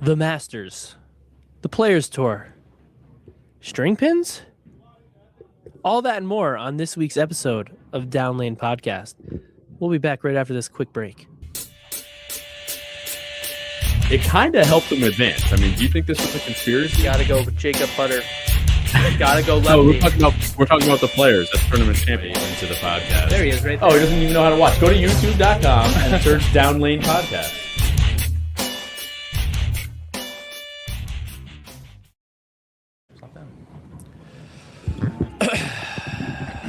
the Masters, the Players Tour, string pins, all that and more on this week's episode of Down Lane Podcast. We'll be back right after this quick break. It kind of helped them advance. I mean, do you think this was a conspiracy? Gotta go with Jacob Butter. Gotta go lefty. No, we're talking about the players. That's tournament champion into the podcast. There he is, right there. Oh, he doesn't even know how to watch. Go to youtube.com and search Down Lane Podcast.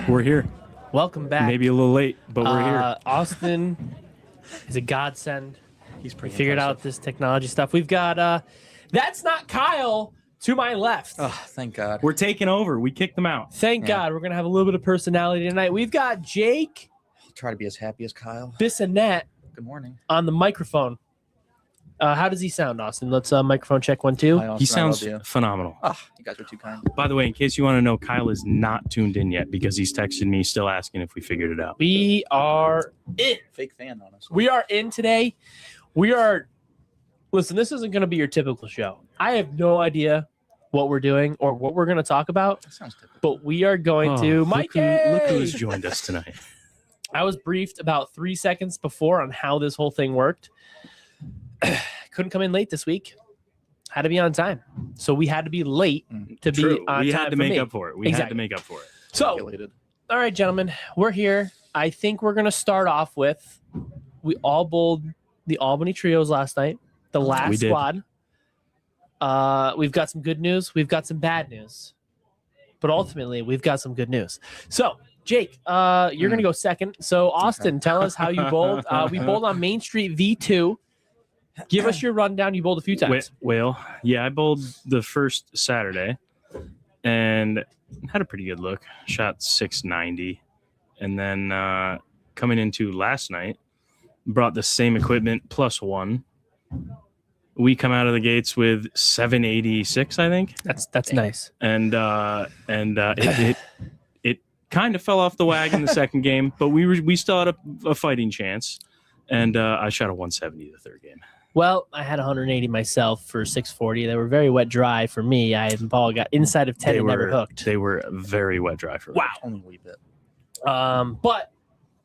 We're here. Welcome back. Maybe a little late, but we're here. Austin is a godsend. He's pretty figured out this technology stuff. We've got that's not Kyle to my left. Oh, thank God. We're taking over. We kicked them out. Thank God. We're gonna have a little bit of personality tonight. We've got Jake I'll try to be as happy as Kyle. Bissonette Good morning. on the microphone. How does he sound, Austin? Let's microphone check 1 2. Hi, Austin, He I sounds love you. phenomenal. Oh, you guys are too kind. By the way, in case you want to know, Kyle is not tuned in yet because he's texted me still asking if we figured it out. We are in. Fake fan, honestly. We are in today. We are. Listen, this isn't going to be your typical show. I have no idea what we're doing or what we're going to talk about, That sounds typical. but we are going to. Mikey! Look who's joined us tonight. I was briefed about 3 seconds before on how this whole thing worked. Couldn't come in late this week. Had to be on time. So we had to be late to True. be on We time had to for make me. up for it. We had to Exactly. make up for it. So, Calculated. all right, gentlemen, we're here. I think we're going to start off with we all bowled the Albany Trios last night, the last We did. squad. We've got some good news. We've got some bad news. But ultimately, we've got some good news. So, Jake, you're going to go second. So, Austin, tell us how you bowled. We bowled on Main Street V2. Give us your rundown. You bowled a few times. Well, yeah, I bowled the first Saturday and had a pretty good look. Shot 690. And then coming into last night, brought the same equipment plus one. We come out of the gates with 786, I think. That's nice. And it kind of fell off the wagon the second game, but we still had a fighting chance. And I shot a 170 the third game. Well, I had 180 myself for 640. They were very wet dry for me. I and Paul got inside of 10 and never hooked. They were very wet dry for me. Wow. Only a wee bit. But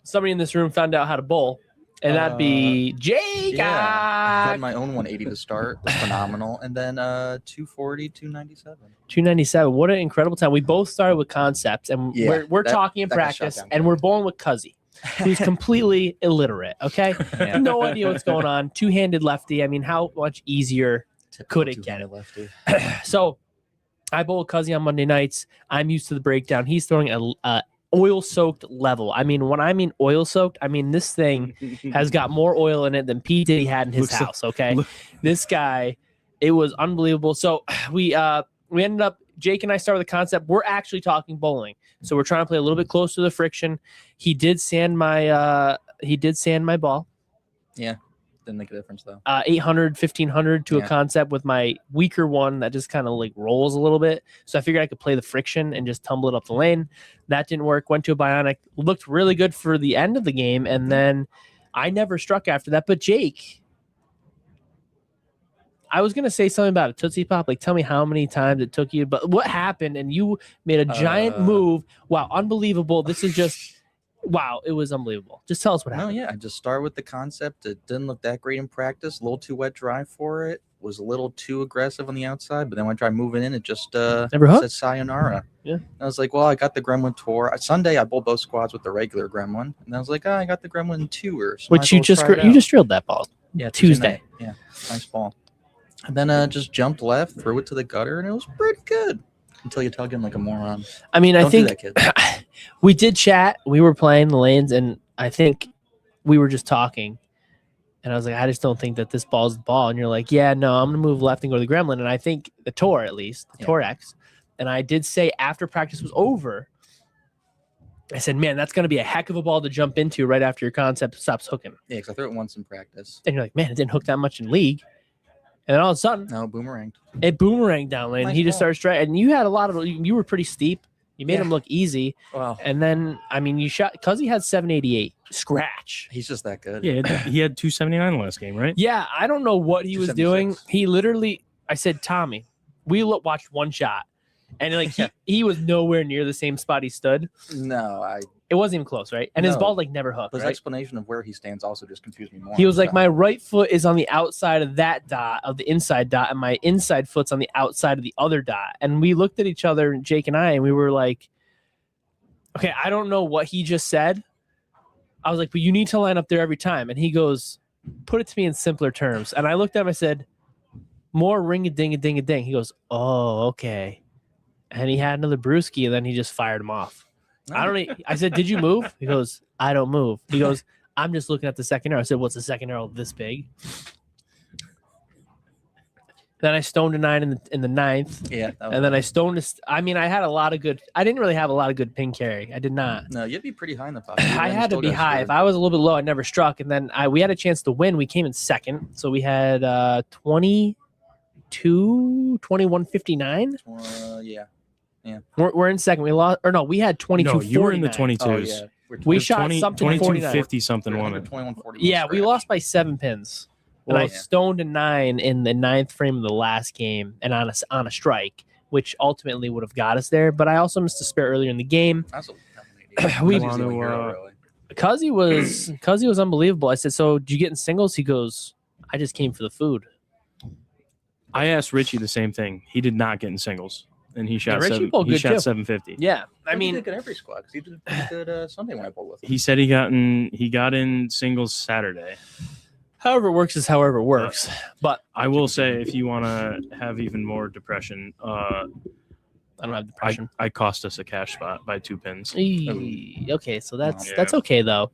somebody in this room found out how to bowl, and that'd be Jake. Yeah. I had my own 180 to start. It was phenomenal. And then 240, 297. 297. What an incredible time. We both started with concepts, and Yeah, we're that- talking in that got shot practice, down and quick. we're bowling with Cuzzy, who's completely illiterate, okay? Yeah. No idea what's going on. Two-handed lefty. I mean, how much easier could it get? Lefty. So I bowl with Cuzzy on Monday nights. I'm used to the breakdown. He's throwing a oil-soaked level. I mean, when I mean oil-soaked, I mean this thing has got more oil in it than P. Diddy had in his Looks like- house, okay? This guy, it was unbelievable. So we ended up, Jake and I started with the concept. We're actually talking bowling. So we're trying to play a little bit close to the friction. He did sand my ball. Yeah. Didn't make a difference, though. 800, 1500 to a Yeah. concept with my weaker one that just kind of like rolls a little bit. So I figured I could play the friction and just tumble it up the lane. That didn't work. Went to a bionic. Looked really good for the end of the game. And then I never struck after that. But Jake, I was going to say something about a Tootsie Pop. Like, tell me how many times it took you. But what happened? And you made a giant move. Wow, unbelievable. This is just... Wow, it was unbelievable. Just tell us what No, happened. yeah. I just started with the concept. It didn't look that great in practice. A little too wet dry for it. Was a little too aggressive on the outside. But then when I tried moving in, it just Never hooked? said sayonara. Yeah. And I was like, well, I got the Gremlin tour. Sunday, I bowled both squads with the regular Gremlin. And I was like, I got the Gremlin tour. So might Which as you well just try it you out. just drilled that ball. Yeah, Tuesday. night. Yeah, nice ball. And then just jumped left, threw it to the gutter, and it was pretty good. Until you tug in like a moron. I mean, I Don't do think that, kid. we did chat. We were playing the lanes, and I think we were just talking. And I was like, I just don't think that this ball's the ball. And you're like, yeah, no, I'm going to move left and go to the Gremlin. And I think the Tour, at least, the Yeah. Tour X. And I did say after practice was over, I said, man, that's going to be a heck of a ball to jump into right after your concept stops hooking. Yeah, because I threw it once in practice. And you're like, man, it didn't hook that much in league. And then all of a sudden, No, boomeranged. it boomeranged down lane. Nice He just ball. started striking. And you had a lot of, you were pretty steep. You made him look easy. Wow. And then, I mean, you shot because he had 788 scratch. He's just that good. Yeah, he had 279 last game, right? Yeah, I don't know what he was doing. 276. He literally, I said, Tommy, we watched one shot, and like he was nowhere near the same spot he stood. No, It wasn't even close, right? And his No. ball like never hooked. his Right? explanation of where he stands also just confused me more. He was like, So, my right foot is on the outside of that dot, of the inside dot, and my inside foot's on the outside of the other dot. And we looked at each other, Jake and I, and we were like, okay, I don't know what he just said. I was like, but you need to line up there every time. And he goes, put it to me in simpler terms. And I looked at him, I said, more ring-a-ding-a-ding-a-ding. He goes, oh, okay. And he had another brewski, and then he just fired him off. I said, did you move? He goes, I don't move. He goes, I'm just looking at the second arrow. I said, what's the second arrow this big? Then I stoned a 9 in the ninth. Yeah. And then I stoned I had a lot of good. I didn't really have a lot of good pin carry. I did not. No, you'd be pretty high in the pocket. I had to be high. If I was a little bit low, I never struck. And then we had a chance to win. We came in second. So we had 2159. Yeah. We're in second. We lost, or no, we had 22. No, you were in the 22s. Oh, yeah. We shot something 49. 2250 something won it. 2140. Yeah, we lost by 7 pins. And I stoned a 9 in the ninth frame of the last game, and on a strike, which ultimately would have got us there. But I also missed a spare earlier in the game. We Cuzzy was unbelievable. I said, so did you get in singles? He goes, I just came for the food. I asked Richie the same thing. He did not get in singles, and he shot Richie bowled good too. 750. Yeah, I mean, he did good every squad because he did a pretty good Sunday when I bowled with him. He said he got in singles Saturday. However it works is however it works. But I will say, if you want to have even more depression, I don't have depression. I cost us a cash spot by 2 pins. Okay, so that's Yeah. okay though.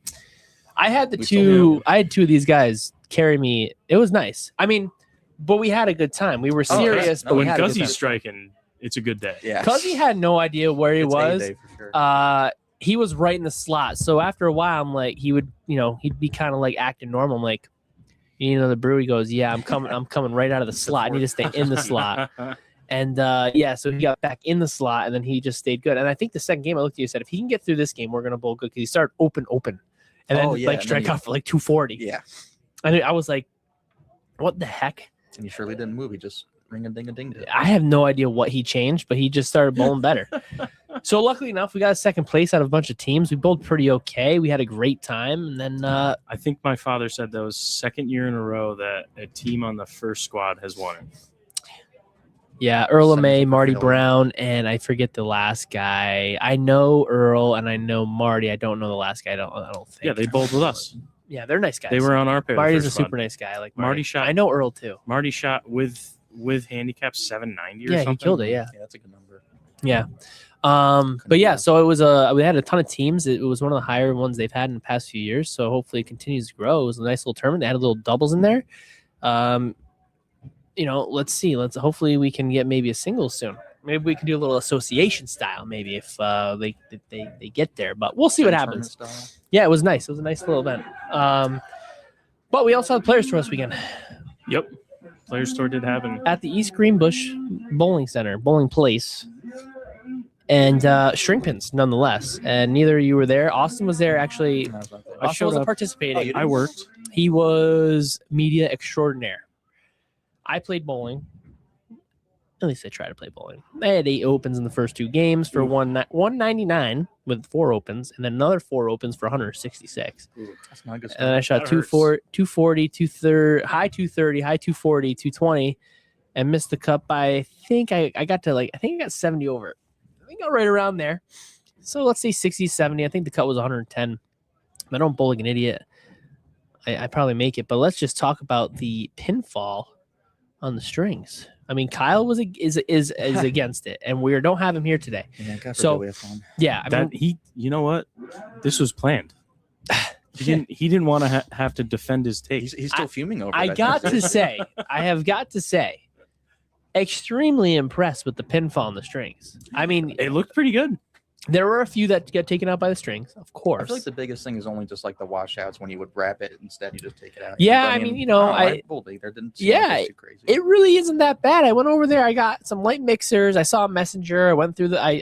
I had We still do. I had 2 of these guys carry me. It was nice. I mean, but we had a good time. We were Oh, yeah. serious, No, but we When had a good time. Guzzy's striking, it's a good day. Yeah. Cuzzy had no idea where he It's was. heyday for sure. He was right in the slot. So after a while, I'm like, he'd be kind of like acting normal. I'm like, you need another brew? He goes, yeah, I'm coming right out of the slot. I need to stay in the slot. And so he got back in the slot, and then he just stayed good. And I think the second game I looked at you said, if he can get through this game, we're gonna bowl good, because he started open, and then Oh, yeah, and strike then out for like 240. Yeah. And I was like, what the heck? And he surely didn't move. He just ring-a-ding-a-ding. I have no idea what he changed, but he just started bowling better. So luckily enough, we got a second place out of a bunch of teams. We bowled pretty okay. We had a great time, and then I think my father said that was second year in a row that a team on the first squad has won it. yeah, Earl Send LeMay, us a Marty film. Brown, and I forget the last guy. I know Earl and I know Marty. I don't know the last guy. I don't think. Yeah, they bowled with us. Yeah, they're nice guys. They were on our pair. the Marty's a first squad. super nice guy. I like Marty Marty. shot- I know Earl too. Marty shot with handicap 790 or Yeah, something. he killed it. Yeah. Yeah, that's a good number. Yeah. But yeah, so it was we had a ton of teams. It was one of the higher ones they've had in the past few years. So hopefully it continues to grow. It was a nice little tournament. They had a little doubles in there. Let's see. Hopefully we can get maybe a singles soon. Maybe we can do a little association style, maybe if they get there. But we'll see what happens. Tournament style. Yeah, it was nice. It was a nice little event. But we also had players tour this weekend Yep. Players Tour did happen. at the East Greenbush Bowling Center, Bowling Place. And string pins, nonetheless. And neither of you were there. Austin was there, actually. No, it's not there. I Austin showed wasn't up. participating. Oh, you I worked. He was media extraordinaire. I played bowling. At least I tried to play bowling. I had 8 opens in the first 2 games for 199 with 4 opens, and then another 4 opens for 166. That's not a good And then I start. shot That hurts. 240, 230, high 230, high 240, 220, and missed the cut by, I think I got 70 over it. I think I got right around there. So let's say 60, 70. I think the cut was 110. I don't bowl like an idiot. I probably make it, but let's just talk about the pinfall on the strings. I mean, Kyle is against it, and we don't have him here today. Yeah, God So- forbid we have fun. Yeah, I mean, You know what? This was planned. He didn't want to have to defend his take. He's still fuming over I that. got to say, I have got to say, extremely impressed with the pinfall on the strings. I mean, It looked pretty good. There were a few that get taken out by the strings, of I course. feel like the biggest thing is only just like the washouts when you would wrap it instead you just take it out. Yeah, But, I mean, you know, I pulled it. There didn't seem like it was too crazy. it really isn't that bad. I went over there. I got some light mixers. I saw a messenger. I went through the. I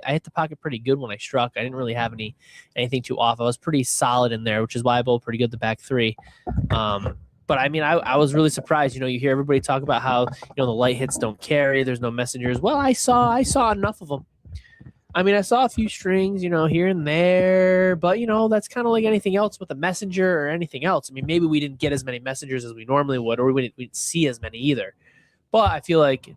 hit the pocket pretty good when I struck. I didn't really have anything too off. I was pretty solid in there, which is why I bowled pretty good the back three. But I mean, I was really surprised. You know, you hear everybody talk about how the light hits don't carry. There's no messengers. Well, I saw enough of them. I mean, I saw a few strings, here and there, but that's kind of like anything else with a messenger or anything else. I mean, maybe we didn't get as many messengers as we normally would, or we didn't see as many either. But I feel like,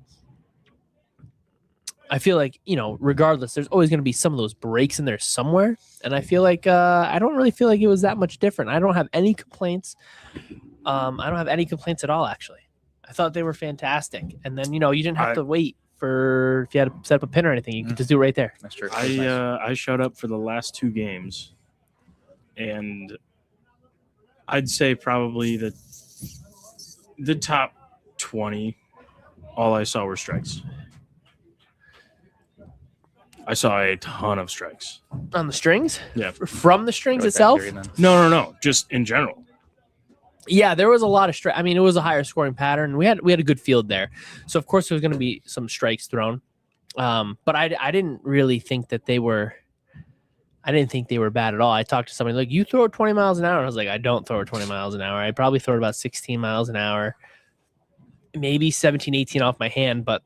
regardless, there's always going to be some of those breaks in there somewhere. And I feel like I don't really feel like it was that much different. I don't have any complaints. I don't have any complaints at all, actually. I thought they were fantastic. And then, you didn't have to wait for if you had to set up a pin or anything. You could just do it right there. That's true. I showed up for the last 2 games, and I'd say probably the top 20, all I saw were strikes. I saw a ton of strikes. On the strings? Yeah. From the strings itself? No. Just in general. Yeah, there was a lot of strike. I mean, it was a higher scoring pattern. We had a good field there, so of course there was going to be some strikes thrown. But I didn't really think that they were. I didn't think they were bad at all. I talked to somebody like, "You throw it 20 miles an hour." And I was like, "I don't throw it 20 miles an hour. I probably throw it about 16 miles an hour, maybe 17, 18 off my hand." But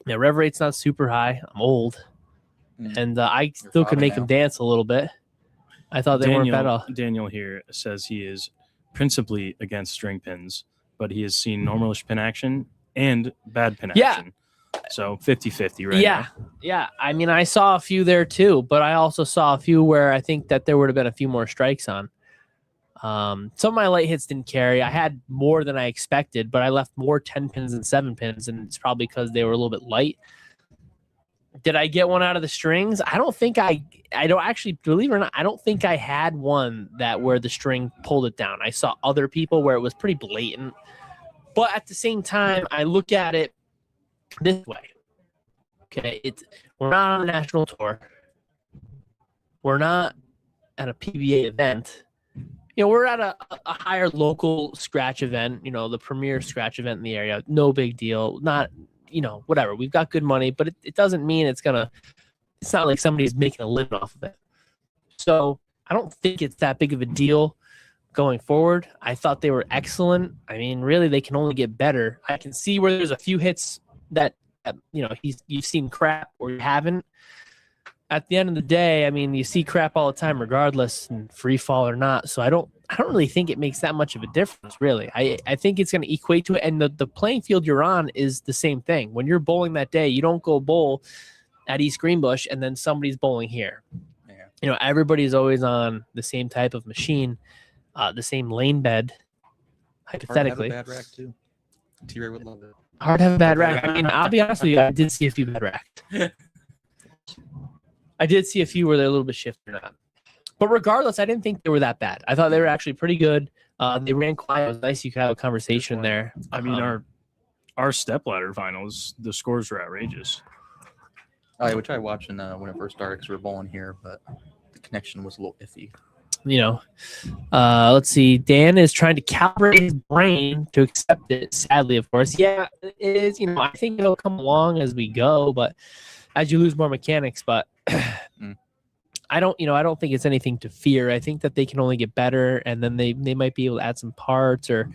rev rate's not super high. I'm old, and I still could make them dance a little bit. I thought they weren't bad at all. Daniel here says he is principally against string pins, but he has seen normalish pin action and bad pin action. So 50-50 right now. Yeah. I mean, I saw a few there too, but I also saw a few where I think that there would have been a few more strikes on. Some of my light hits didn't carry. I had more than I expected, but I left more 10 pins than 7 pins, and it's probably because they were a little bit light. Did I get one out of the strings? I don't actually, believe it or not, I don't think I had one where the string pulled it down. I saw other people where it was pretty blatant. But at the same time, I look at it this way. Okay, we're not on a national tour. We're not at a PBA event. We're at a higher local scratch event, the premier scratch event in the area. No big deal. Not whatever. We've got good money, but it doesn't mean it's not like somebody's making a living off of it. So I don't think it's that big of a deal going forward. I thought they were excellent. I mean, really, they can only get better. I can see where there's a few hits that, you've seen crap or you haven't. At the end of the day, I mean, you see crap all the time, regardless, and free fall or not. So I don't really think it makes that much of a difference, really. I think it's going to equate to it. And the playing field you're on is the same thing. When you're bowling that day, you don't go bowl at East Greenbush and then somebody's bowling here. Yeah. Everybody's always on the same type of machine, the same lane bed, hypothetically. Hard to have a bad rack, too. T-Ray would love it. Hard to have a bad rack. I mean, I'll be honest with you, I did see a few bad racks. I did see a few where they're a little bit shifted or not. But regardless, I didn't think they were that bad. I thought they were actually pretty good. They ran quiet. It was nice you could have a conversation there. I mean, our stepladder finals, the scores were outrageous. Oh, yeah, we tried watching when it first started because we were bowling here, but the connection was a little iffy. Let's see. Dan is trying to calibrate his brain to accept it. Sadly, of course. Yeah, it is. I think it'll come along as we go, but as you lose more mechanics, but I don't think it's anything to fear. I think that they can only get better, and then they might be able to add some parts or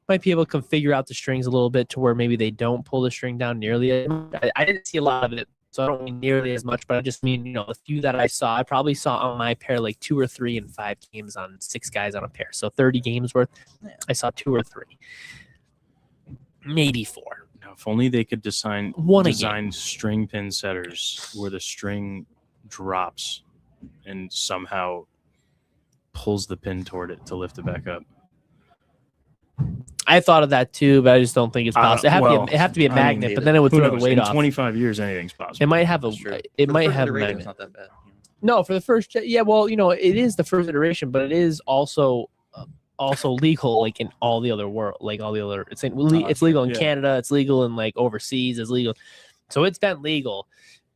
might be able to configure out the strings a little bit to where maybe they don't pull the string down nearly as much. I didn't see a lot of it, so I don't mean nearly as much, but I just mean, the few that I saw, I probably saw on my pair like 2 or 3 in 5 games on 6 guys on a pair. So 30 games worth, I saw 2 or 3, maybe 4. Now, if only they could design string pin setters where the string drops and somehow pulls the pin toward it to lift it back up. I thought of that too, but I just don't think it's possible. It have to be a magnet, but then it would throw the weight off. 25 years, anything's possible. It might have a magnet. It's not that bad. No, for the first, it is the first iteration, but it is also legal, like in all the other world, like all the other. It's legal in Canada. It's legal in like overseas. It's legal, so it's been legal.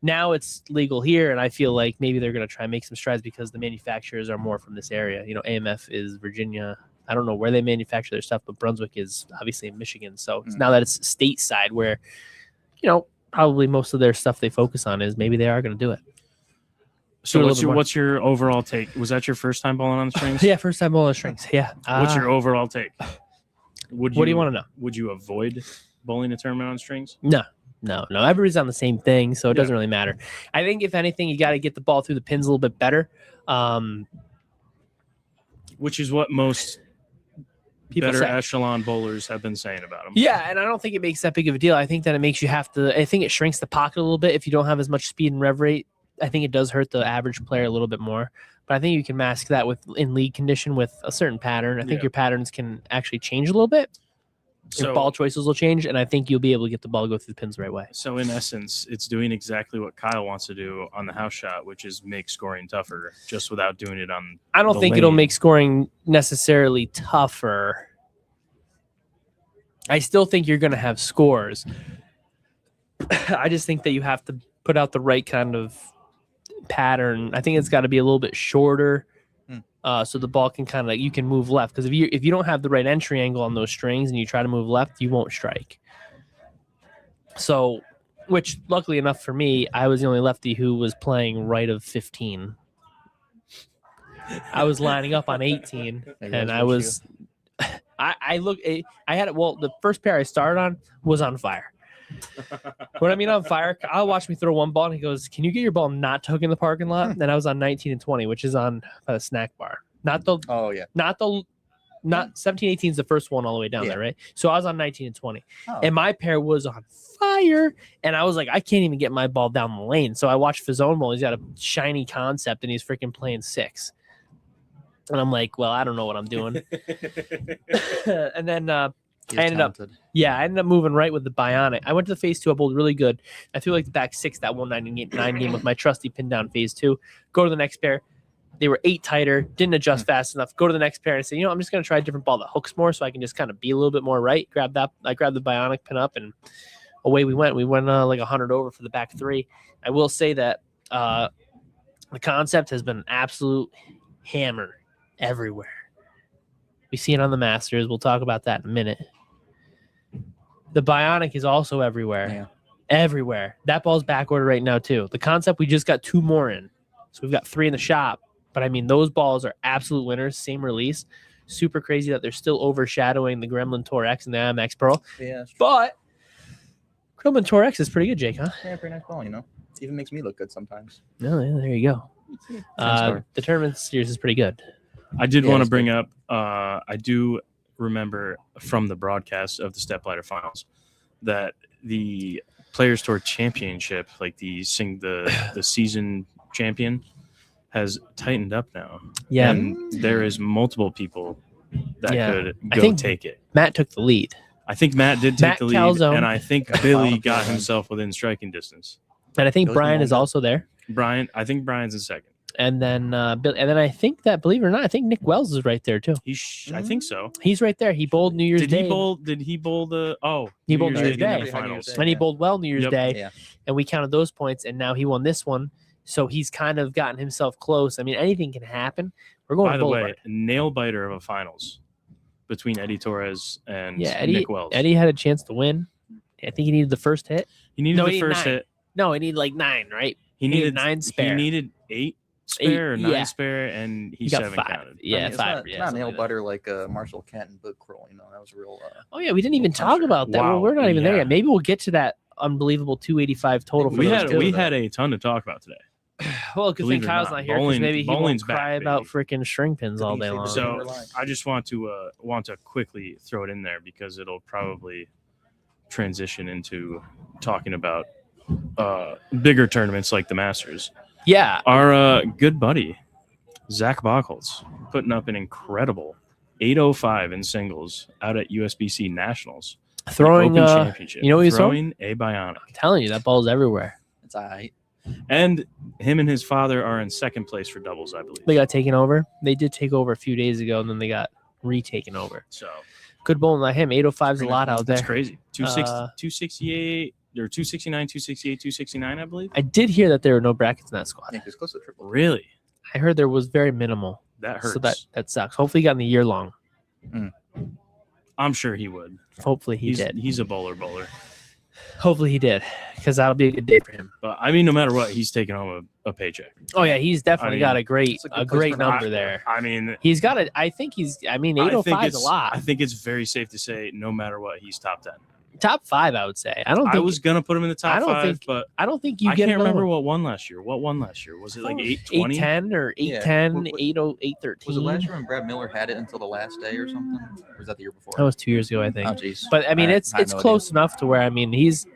Now it's legal here, and I feel like maybe they're going to try and make some strides because the manufacturers are more from this area. You know, AMF is Virginia. I don't know where they manufacture their stuff, but Brunswick is obviously in Michigan. So now that it's stateside where, you know, probably most of their stuff they focus on is maybe they are going to do it. So what's your overall take? Was that your first time bowling on the strings? Yeah, first time bowling on the strings. Yeah. What's your overall take? What do you want to know? Would you avoid bowling a tournament on strings? No. Everybody's on the same thing, so it doesn't really matter. I think if anything, you got to get the ball through the pins a little bit better. Which is what most People better say. echelon bowlers have been saying about them. Yeah, and I don't think it makes that big of a deal. I think that it makes you have to. I think it shrinks the pocket a little bit if you don't have as much speed and rev rate. I think it does hurt the average player a little bit more, but I think you can mask that in league condition with a certain pattern. I think your patterns can actually change a little bit. So Your ball choices will change, and I think you'll be able to get the ball to go through the pins the right way. So in essence, it's doing exactly what Kyle wants to do on the house shot, which is make scoring tougher, just without doing it on. I don't the think lane. it'll make scoring necessarily tougher. I still think you're going to have scores. I just think that you have to put out the right kind of pattern. I think it's got to be a little bit shorter, so the ball can kind of you can move left. Because if you don't have the right entry angle on those strings and you try to move left, you won't strike. So, which luckily enough for me, I was the only lefty who was playing right of 15. I was lining up on 18, and I was. I had it. Well, the first pair I started on was on fire. What I mean on fire, I'll watch me throw one ball, and he goes, "Can you get your ball not tucked in the parking lot?" And I was on 19 and 20, which is on a snack bar. Not 17, 18 is the first one all the way down there, right? So I was on 19 and 20, and my pair was on fire, and I was like, I can't even get my ball down the lane. So I watched Fazone Bowl. He's got a shiny concept, and he's freaking playing 6. And I'm like, well, I don't know what I'm doing. And then I ended up moving right with the Bionic. I went to the phase 2. I bowled really good. I threw like the back 6 that 199 game with my trusty pin down phase 2. Go to the next pair. They were 8 tighter. Didn't adjust fast enough. Go to the next pair and say, I'm just going to try a different ball that hooks more so I can just kind of be a little bit more right. Grab that. I grabbed the Bionic pin up and away we went. We went like 100 over for the back 3. I will say that the concept has been an absolute hammer everywhere. We see it on the Masters. We'll talk about that in a minute. The Bionic is also everywhere. Yeah. Everywhere. That ball's back order right now, too. The concept, we just got 2 more in. So we've got 3 in the shop. But, I mean, those balls are absolute winners. Same release. Super crazy that they're still overshadowing the Gremlin Tour X and the IMX Pro. Yeah. But Gremlin Tour X is pretty good, Jake, huh? Yeah, pretty nice ball, It even makes me look good sometimes. Oh, yeah, there you go. The tournament series is pretty good. I did want to bring up, I do remember from the broadcast of the Step Ladder Finals that the Players Tour Championship, like the season champion, has tightened up now. Yeah. And there is multiple people that could take it. Matt took the lead. I think Matt did take the lead, Calzone. and I think Billy got himself within striking distance. And I think Brian is also there. I think Brian's in second. And then I think that, believe it or not, I think Nick Wells is right there too. I think so. He's right there. He bowled New Year's Day. Did he bowl the? Oh, he bowled New Year's Day. In the finals. And he bowled well New Year's Day. Yeah. And we counted those points. And now he won this one. So he's kind of gotten himself close. I mean, anything can happen. We're going. By to the Boulevard. way, nail biter of a finals between Eddie Torres and Eddie, Nick Wells. Eddie had a chance to win. I think he needed the first hit. He needed the first 9. hit. No, he needed like 9, right? He needed 9 spare. He needed 8 spare or 9 yeah. spare, and he got 7 5. counted. Yeah, it's 5. Not, yeah, it's not something nail like that. butter like Marshall Kent and Book Kroll. That was real. Oh yeah, we didn't even talk about that. Wow. Well, we're not even there Yeah. yet. Maybe we'll get to that unbelievable 285 total. For We those had two. we had a ton to talk about today. Well, good thing Believe it or Kyle's not, not here because bowling- maybe he won't bowling's cry back, about baby. freaking string pins all day long. So I just want to quickly throw it in there because it'll probably transition into talking about bigger tournaments like the Masters. yeah, Our good buddy Zach Bogholz putting up an incredible 805 in singles out at USBC Nationals. throwing Open Championship. you know what he's throwing a Bionic. I'm telling you, that ball's everywhere. It's all right. And him and his father are in second place for doubles, I believe. They got taken over. They did take over a few days ago, and then they got retaken over. So Good bowling like him. 805 is a lot out there. that's crazy. 260, 268, There were 269, 268, 269, I believe. I did hear that there were no brackets in that squad. Yeah, he's close to triple. Really? I heard there was very minimal. That hurts. So that sucks. Hopefully he got in the year long. I'm sure he would. Hopefully he He's did. He's a bowler. Hopefully he did, because that'll be a good day for him. But I mean, no matter what, he's taking home a paycheck. Oh yeah, he's definitely got a great it's a good place for number him. there. I mean, He's got it. I think he's. I mean, I think 805 is a lot. I think it's very safe to say, no matter what, he's top 10. Top 5, I would say. I don't think. I was gonna put him in the top I don't 5, think but I don't think you I get. can't remember one. what won last year. What won last year? Was it like 820? 810 or Yeah. 810, What- 80813. Was it last year when Brad Miller had it until the last day or something? Or was that the year before? That was 2 years ago, I think. Oh, jeez. But I mean, I it's had no close enough to where I mean, he's.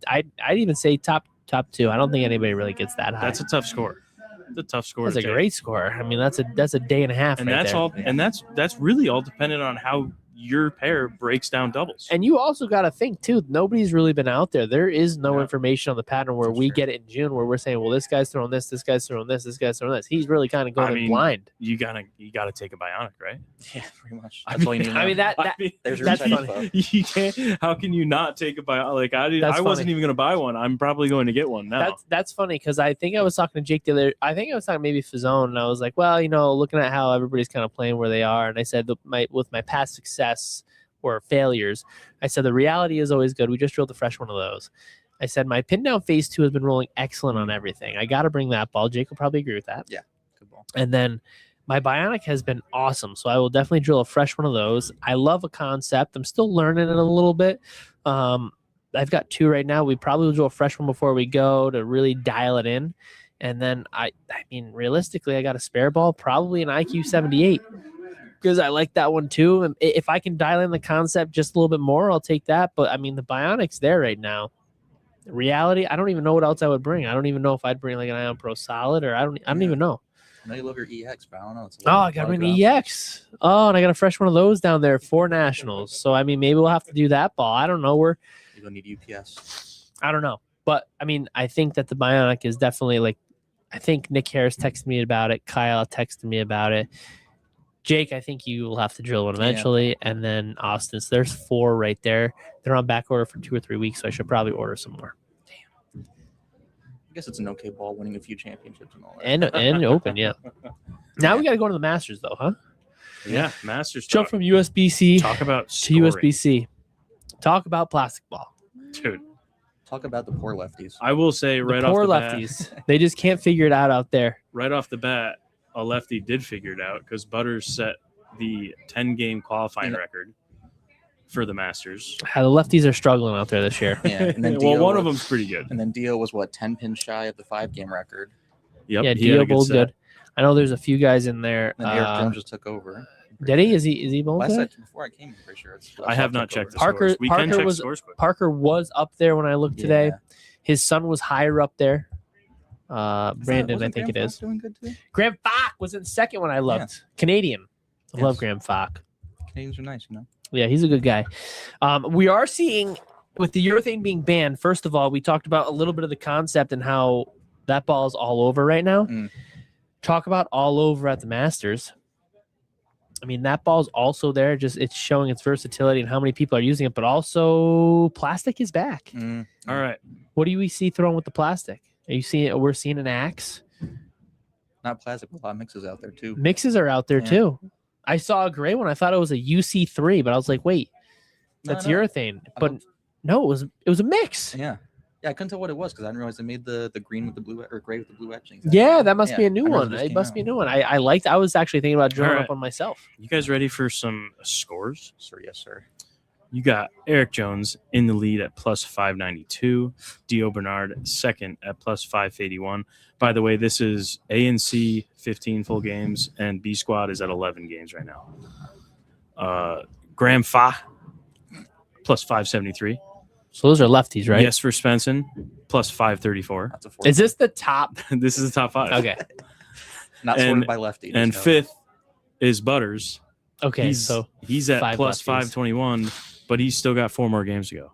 I'd even say top 2. I don't think anybody really gets that high. That's a tough score. It's a tough score. That's to a take. great score. I mean, that's a day and a half. And right that's there. all. And that's really all dependent on how your pair breaks down doubles. And you also got to think too. Nobody's really been out there. There is no Yeah. information on the pattern where That's we true. get it in June, where we're saying, well, this guy's throwing this guy's throwing this guy's throwing this. He's really kind of going I in mean, blind. you gotta take a bionic, right? Yeah, pretty much. I That's all you need. to I know. mean that There's your that's inside funny. info. You can't. How can you not take a bionic? Like I That's wasn't funny. even gonna buy one. I'm probably going to get one now. That's funny because I think I was talking to Jake the other. I think I was talking maybe Fazone, and I was like, well, looking at how everybody's kind of playing where they are, and I said with my past success or failures, I said the reality is always good. We just drilled the fresh one of those. I said my pin down phase 2 has been rolling excellent on everything. I got to bring that ball. Jake will probably agree with that. Yeah, good ball. And then my bionic has been awesome. So I will definitely drill a fresh one of those. I love a concept. I'm still learning it a little bit. I've got 2 right now. We probably will drill a fresh one before we go to really dial it in. And then I mean, realistically, I got a spare ball, probably an IQ 78. Because I like that one too. And if I can dial in the concept just a little bit more, I'll take that. But I mean, the bionic's there right now. Reality, I don't even know what else I would bring. I don't even know if I'd bring like an Ion Pro Solid or I don't even know. I know you love your EX, but I don't know. It's Oh, I gotta bring the EX. Oh, and I got a fresh one of those down there for nationals. So I mean, maybe we'll have to do that ball. I don't know. You're gonna need UPS. I don't know. But I mean, I think that the bionic is definitely like. I think Nick Harris texted me about it. Kyle texted me about it. Jake, I think you will have to drill one eventually, and then Austin. So there's 4 right there. They're on back order for 2 or 3 weeks, so I should probably order some more. I guess it's an okay ball, winning a few championships and all that. And open, yeah. Now we got to go to the Masters, though, huh? Yeah, Masters. Jump from USBC Talk about to scoring. USBC. Talk about plastic ball. Dude. Talk about the poor lefties. I will say The right poor off the bat, lefties. They just can't figure it out there. right off the bat, a lefty did figure it out because Butters set the 10-game qualifying Yeah. record for the Masters. The lefties are struggling out there this year. Yeah, and then Well, Dio one of was- them's pretty good. And then Dio was 10 pins shy of the 5-game record. Yep, Yeah, he had a Dio bowled set. good. I know there's a few guys in there. And then Eric Jones just took over. Did he? Is he bowled Last today? night, before I came, I'm pretty sure. I have not checked the Parker- scores. We can Parker check was- scores quick. Parker was up there when I looked today. Yeah. His son was higher up there. Brandon, I think it is. Doing good too. Graham Falk was in second when I looked. Canadian. I love Graham Falk. Canadians are nice, you know. Yeah, he's a good guy. We are seeing, with the urethane being banned, first of all, we talked about a little bit of the concept and how that ball is all over right now. Mm. Talk about all over at the Masters. I mean, that ball's also there. Just it's showing its versatility and how many people are using it, but also plastic is back. Mm. All right. What do we see thrown with the plastic? Are you seeing it? We're seeing an axe. Not plastic, but a lot of mixes out there too. Mixes are out there Yeah. too. I saw a gray one. I thought it was a UC3, but I was like, wait, No, that's no. urethane. I But don't- no, it was a mix. Yeah. Yeah, I couldn't tell what it was because I didn't realize they made the green with the blue or gray with the blue etchings. Yeah, that must be Yeah, a new I realized one. it just It came must out. be a new one. I liked. I was actually thinking about drilling Alright. up on myself. You guys ready for some scores? Sir, yes, sir. You got Eric Jones in the lead at plus 592. Dio Bernard second at plus 581. By the way, this is A and C 15 full games, and B squad is at 11 games right now. Graham Fa plus 573. So those are lefties, right? Yes for Svensson plus 534. That's a four. Is this the top? This is the top 5. Okay. not and- sorted by lefty? And just know. fifth is Butters. Okay. He's He's at five plus lefties. 521, but he's still got 4 more games to go.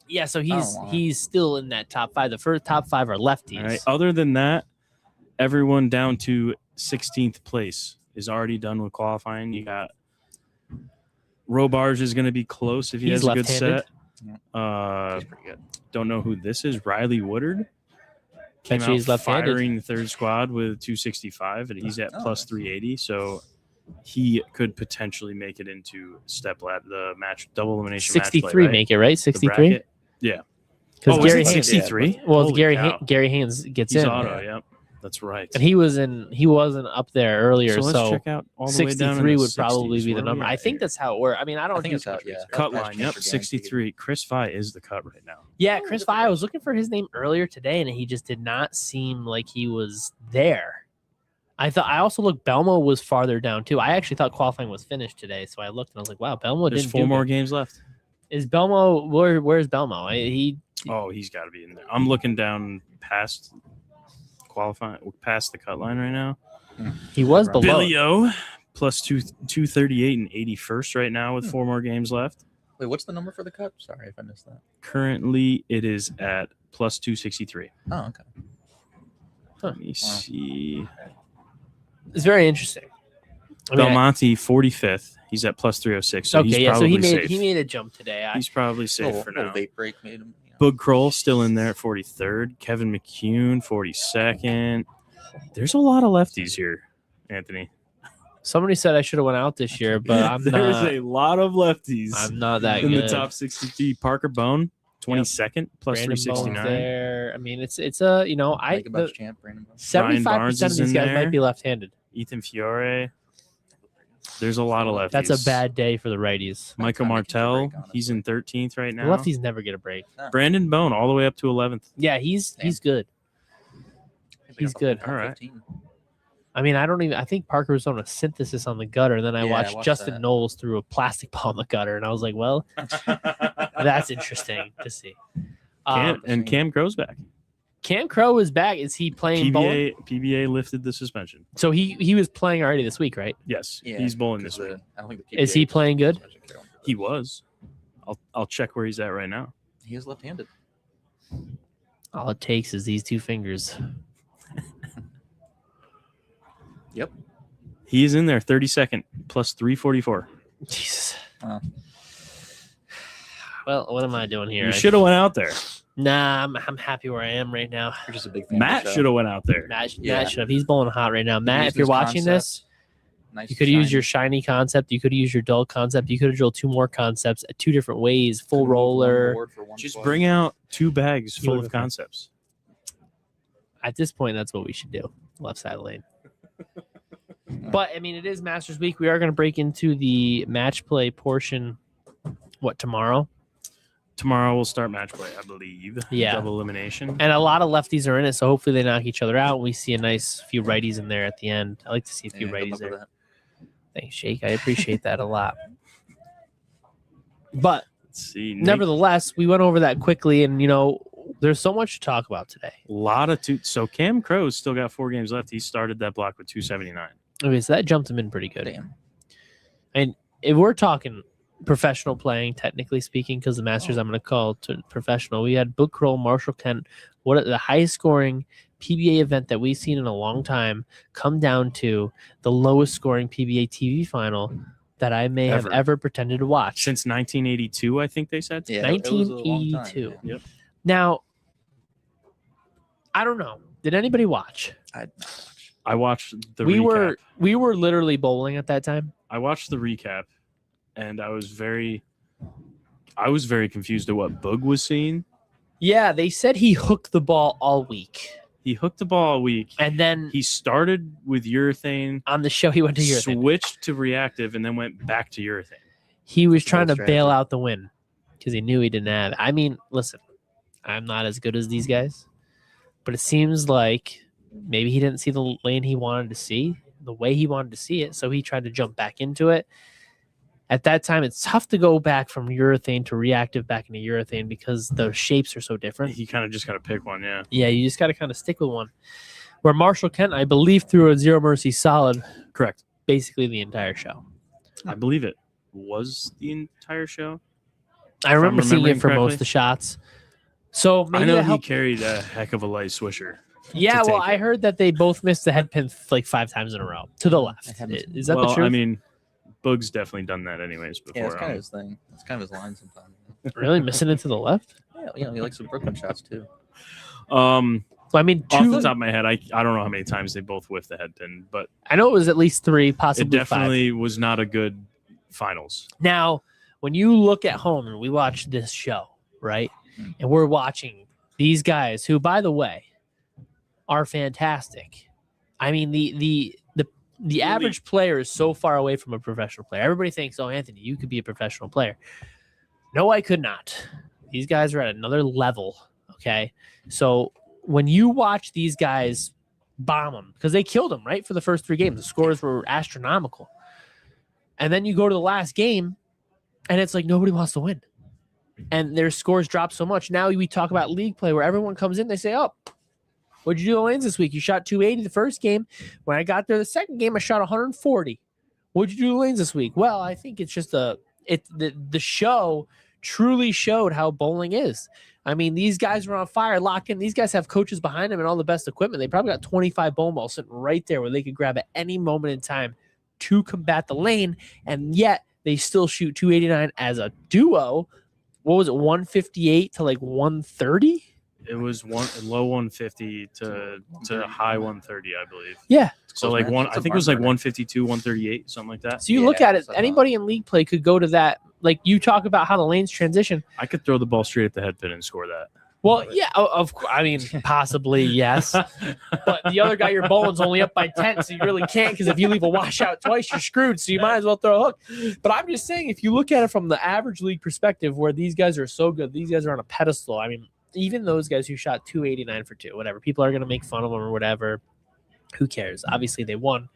yeah. So wow. he's still in that top 5. The first top 5 are lefties. All right. Other than that, everyone down to 16th place is already done with qualifying. You got Robarge is going to be close if he He's has a good left-handed. set. He's pretty good. Don't know who this is. Riley Woodard came Bet you out he's left-handed. firing third squad with 265, and he's at plus 380. So he could potentially make it into the match double elimination. 63 match play, right? make it, right? The 63? bracket. Yeah. Because Oh, Gary is it Haynes, 63? well, Holy Gary cow. Gary Haynes gets He's in. auto. Yep. That's right. And he wasn't up there earlier, so so, let's check out all the way down in 63 the would probably 60s. be the Where are we number. at I think here? that's how it works. I mean, I don't I think do it's how, much yeah. research. Cut That's line. chance Yep. for 63. Chris Fye is the cut right now. Yeah, Chris Fye, I was looking for his name earlier today, and he just did not seem like he was there. I also looked, Belmo was farther down too. I actually thought qualifying was finished today, so I looked and I was like, wow, Belmo There's didn't 4 do more good. games left. Is Belmo where's Belmo? He's got to be in there. I'm looking down past qualifying, past the cut line right now. He was below. Billy O plus 238 and 81st right now with 4 more games left. Wait, what's the number for the cut? Sorry if I missed that. Currently, it is at plus 263. Oh, okay. Let me see. It's very interesting. I mean, Belmonte 45th. He's at plus 306. So he's okay, yeah, so probably he safe. made a jump today. He's probably safe for Little now. vape break made him. Bug Kroll still in there at 43rd. Kevin McCune 42nd. There's a lot of lefties here, Anthony. Somebody said I should have went out this year, but I'm There's not. a lot of lefties I'm not that in good. the top 63. Parker Bone 22nd plus Brandon Bone's 369. there. I mean, it's a Like about champ, Brandon. 75% Barnes of is these in guys there. might be left-handed. Ethan Fiore. There's a lot of lefties. That's a bad day for the righties. Michael Time to get a Martell. break, He's in 13th right The now. lefties never get a break. Brandon Bone all the way up to 11th. Yeah, he's good. He's good. All right. I mean, I think Parker was on a synthesis on the gutter, and then I Yeah, I watched watched Justin that. Knowles threw a plastic ball in the gutter, and I was like, well, that's interesting to see. Cam Crow's back. Cam Crow is back. Is he playing bowling? PBA lifted the suspension. So he was playing already this week, right? Yes, Yeah, he's bowling this week. I don't think the Is he PBA playing good? He was. I'll check where he's at right now. He is left-handed. All it takes is these 2 fingers. Yep. He is in there 32nd plus 344. Jesus. Wow. Well, what am I doing here? You should have went out there. Nah, I'm happy where I am right now. You're just a big fan. Matt should have went out there. Matt Yeah. should have. He's bowling hot right now. Matt, Use if you're this watching this, Nice you could use your shiny concept. You could use your dull concept. You could have drilled 2 more concepts 2 different ways. Full roller. Just bring out 2 bags full of concepts. At this point, that's what we should do. Left side lane. But I mean, it is Masters Week. We are going to break into the match play portion. What, tomorrow? Tomorrow we'll start match play, I believe. Yeah. Double elimination. And a lot of lefties are in it, so hopefully they knock each other out. We see a nice few righties in there at the end. I like to see a few righties there. Thanks, Jake. I appreciate that a lot. But Let's see. nevertheless, we went over that quickly, and there's so much to talk about today. A lot of So Cam Crow's still got 4 games left. He started that block with 279. Okay, so that jumped him in pretty good. Damn. And if we're talking professional playing, technically speaking, because the Masters I'm going to call to professional, we had Book Kroll, Marshall Kent, what the highest scoring PBA event that we've seen in a long time, come down to the lowest scoring PBA TV final that I may have ever pretended to watch. Since 1982, I think they said. Yeah, it was a long time, 1982. yeah. Yep. Now, I don't know. Did anybody watch? I watched the we recap. we were literally bowling at that time. I watched the recap, and I was very confused at what Boog was seeing. Yeah, they said he hooked the ball all week. He hooked the ball all week. And then He started with urethane, on the show, he went to urethane. switched to reactive, and then went back to urethane. He was trying to Bold bail strategy. out the win because he knew he didn't have. I mean, listen, I'm not as good as these guys, but it seems like maybe he didn't see the lane he wanted to see, the way he wanted to see it, so he tried to jump back into it. At that time, it's tough to go back from urethane to reactive back into urethane because the shapes are so different. He kind of just got to pick one, yeah. Yeah, you just got to kind of stick with one. Where Marshall Kent, I believe, threw a Zero Mercy solid Correct. basically the entire show. I believe it was the entire show. I remember seeing remembering it for most correctly. of the shots. So maybe I know that he helped. carried a heck of a light swisher. Yeah, to well, take I it. heard that they both missed the head pin like 5 times in a row to the left. I haven't- Is that well, the truth? I mean, Boog's definitely done that anyways before. Yeah, it's kind of his thing. It's kind of his line sometimes. Really missing it to the left? Yeah, he likes some Brooklyn shots too. So I mean, Off the two. top of my head, I don't know how many times they both whiffed the head pin, but I know it was at least 3, it possibly 5. definitely was not a good finals. Now, when you look at home and we watch this show, right, and we're watching these guys who, by the way, are fantastic. I mean, the average player is so far away from a professional player. Everybody thinks, oh, Anthony, you could be a professional player. No, I could not. These guys are at another level, okay? So when you watch these guys bomb them, because they killed them, right, for the first 3 games. The scores were astronomical. And then you go to the last game, and it's like nobody wants to win. And their scores drop so much. Now we talk about league play where everyone comes in, they say, oh, what'd you do in the lanes this week? You shot 280 the first game. When I got there the second game, I shot 140. What'd you do in the lanes this week? Well, I think it's just the show truly showed how bowling is. I mean, these guys were on fire, lock in. These guys have coaches behind them and all the best equipment. They probably got 25 bowling balls sitting right there where they could grab at any moment in time to combat the lane, and yet they still shoot 289 as a duo. What was it, 158 to like 130? It was low 150 to high 130, I believe. Yeah. So like I think it was like 152, 138, something like that. So you look at it, anybody in league play could go to that. Like you talk about how the lanes transition. I could throw the ball straight at the head pin and score that. Well, yeah, of course. I mean, possibly, yes. But the other guy you're bowling's only up by 10, so you really can't, because if you leave a washout twice, you're screwed. So you might as well throw a hook. But I'm just saying, if you look at it from the average league perspective, where these guys are so good, these guys are on a pedestal. I mean, even those guys who shot 289 for 2, whatever. People are going to make fun of them or whatever. Who cares? Obviously, they won.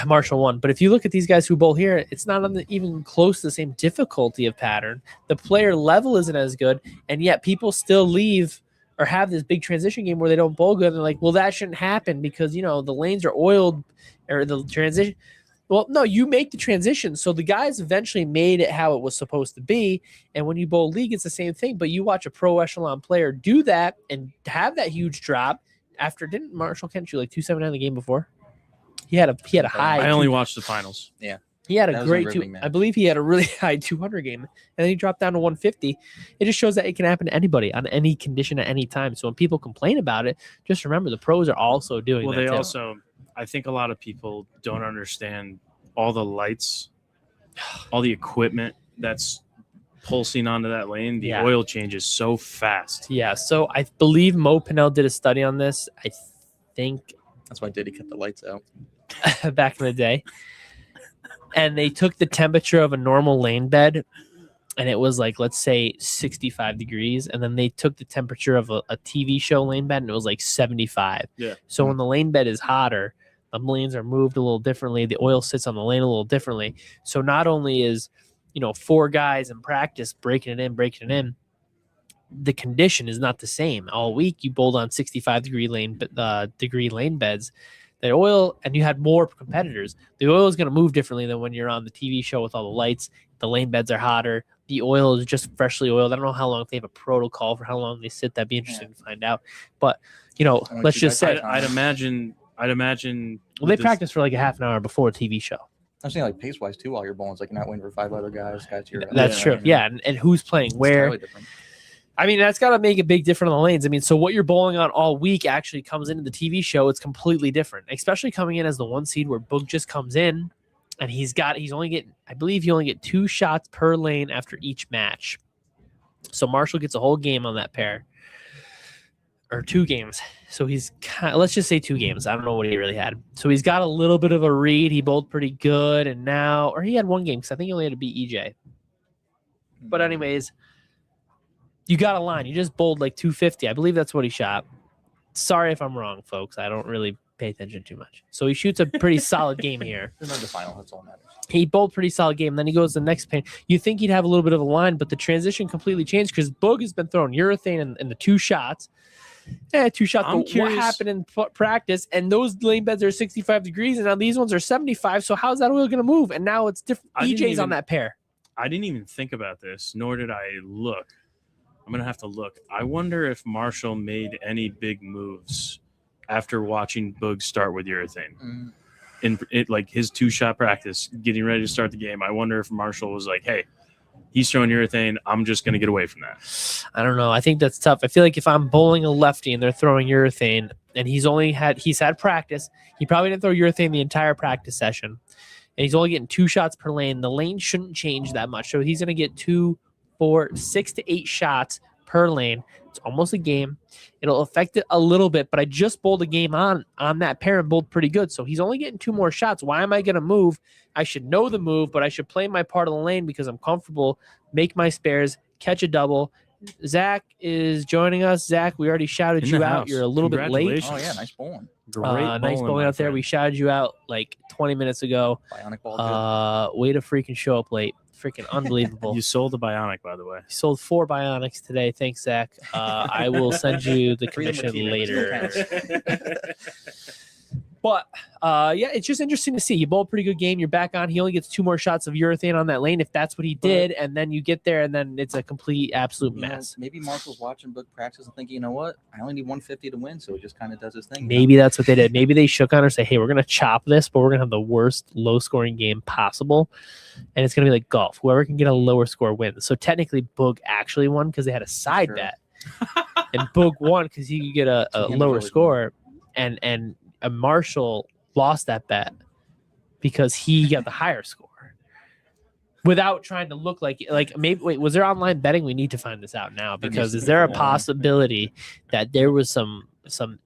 Marshall won. But if you look at these guys who bowl here, it's not on even close to the same difficulty of pattern. The player level isn't as good, and yet people still leave or have this big transition game where they don't bowl good. And they're like, well, that shouldn't happen because, you know, the lanes are oiled or the transition. Well, no, you make the transition. So the guys eventually made it how it was supposed to be. And when you bowl league, it's the same thing. But you watch a pro echelon player do that and have that huge drop after. Didn't Marshall Kent shoot like 279 the game before? He had a high. I only watched the finals. Yeah. He had That a was a great riveting match. I believe he had a really high 200 game, and then he dropped down to 150. It just shows that it can happen to anybody on any condition at any time. So when people complain about it, just remember the pros are also doing Well, that. they too. also, I think a lot of people don't understand all the lights, all the equipment that's pulsing onto that lane. The Yeah. oil changes so fast. Yeah. So I believe Mo Pinnell did a study on this. I think That's why Diddy kept the lights out. back in the day, and they took the temperature of a normal lane bed, and it was like, let's say 65 degrees, and then they took the temperature of a TV show lane bed, and it was like 75. Yeah. So when the lane bed is hotter, the lanes are moved a little differently, the oil sits on the lane a little differently. So not only is, 4 guys in practice breaking it in, the condition is not the same. All week you bowled on 65 degree lane beds. The oil, and you had more competitors. The oil is going to move differently than when you're on the TV show with all the lights. The lane beds are hotter. The oil is just freshly oiled. I don't know how long, if they have a protocol for how long they sit. That'd be interesting to find out. But let's just say I'd imagine. well, they practice for like a half an hour before a TV show. I'm saying like pace wise too. While you're bowling, it's like you're not waiting for 5 other guys. You're That's true. Yeah, and who's playing where? Totally different. I mean, that's got to make a big difference on the lanes. I mean, so what you're bowling on all week actually comes into the TV show. It's completely different, especially coming in as the 1 seed where Boog just comes in and he's only getting, I believe you only get 2 shots per lane after each match. So Marshall gets a whole game on that pair, or 2 games. So he's let's just say 2 games. I don't know what he really had. So he's got a little bit of a read. He bowled pretty good. And now, or he had 1 game because I think he only had to beat EJ. But anyways, you got a line. You just bowled like 250. I believe that's what he shot. Sorry if I'm wrong, folks. I don't really pay attention too much. So he shoots a pretty solid game here. Remember the final. That's all that matters. He bowled pretty solid game. Then he goes to the next paint. You think he'd have a little bit of a line, but the transition completely changed because Boog has been throwing urethane in the 2 shots. 2 shots. I'm But what curious. happened in practice? And those lane beds are 65 degrees, and now these ones are 75. So how's that oil going to move? And now it's different. I didn't EJ's on even- that pair. I didn't even think about this, nor did I look. I'm gonna have to look. I wonder if Marshall made any big moves after watching Boog start with urethane. In like his 2-shot practice, getting ready to start the game. I wonder if Marshall was like, "Hey, He's throwing urethane. I'm just going to get away from that. I don't know. I think that's tough. I feel like if I'm bowling a lefty and they're throwing urethane and he's had practice, he probably didn't throw urethane the entire practice session. And he's only getting 2 shots per lane. The lane shouldn't change that much. So he's going to get 2, 4, 6 to 8 shots per lane. It's almost a game. It'll affect it a little bit, but I just bowled a game on that pair and bowled pretty good. So he's only getting 2 more shots. Why am I going to move? I should know the move, but I should play my part of the lane because I'm comfortable, make my spares, catch a double. Zach is joining us. Zach, we already shouted In you the out. house. You're a little bit late. Congratulations. Oh yeah, nice bowling. Nice bowling out there. We shouted you out like 20 minutes ago. Bionic ball. Way to freaking show up late. Freaking unbelievable. You sold a Bionic, by the way. Sold 4 Bionics today. Thanks, Zach. I will send you the commission later. But yeah, it's just interesting to see. You bowl a pretty good game. You're back on. He only gets 2 more shots of urethane on that lane if that's what he did, and then you get there, and then it's a complete, absolute mess. Maybe Marshall's watching book practice and thinking, you know what? I only need 150 to win, so he just kind of does his thing. Maybe that's what they did. Maybe they shook on her, say, "Hey, we're gonna chop this, but we're gonna have the worst low-scoring game possible, and it's gonna be like golf. Whoever can get a lower score wins." So technically, Boog actually won because they had a side Sure. bet, and Boog won because he could get a lower score, and Marshall lost that bet because he got the higher score without trying to look like maybe. Wait, was there online betting? We need to find this out now because is there a possibility that there was some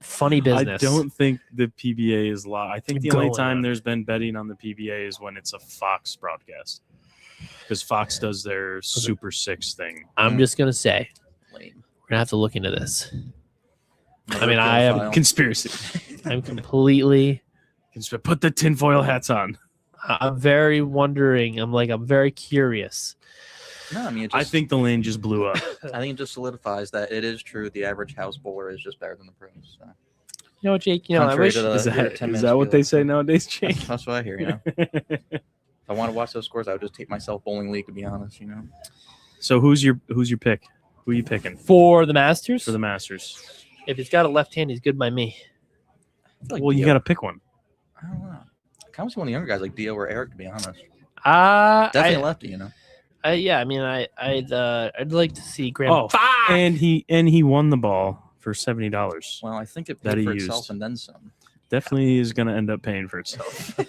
funny business? I don't think the PBA is live. I think the Going only time on. there's been betting on the PBA is when it's a Fox broadcast, because Fox does their Super 6 thing. I'm just gonna say Lame. we're gonna have to look into this. Another I mean, I am pedophile. Conspiracy. I'm completely. Put the tinfoil hats on. I'm very wondering. I'm very curious. No, I mean, it just, I think the lane just blew up. I think it just solidifies that it is true. The average house bowler is just better than the pros. So. You know, Jake. You know, I Contrary wish. to the- Is yeah, 10 that minutes what be they like- say nowadays, Jake? That's what I hear. You know, if I want to watch those scores, I would just take myself bowling league. To be honest, you know. So who's your pick? Who are you picking For the Masters, for the Masters? if he's got a left hand, he's good by me. I feel like Well, you Dio- got to pick one. I don't know. I kind of see one of the younger guys like Dio or Eric. To be honest, I, definitely a lefty. You know. yeah. I mean, I'd like to see Graham. Oh, and he won the ball for $70. Well, I think it That paid he for used. itself and then some. Definitely is going to end up paying for itself.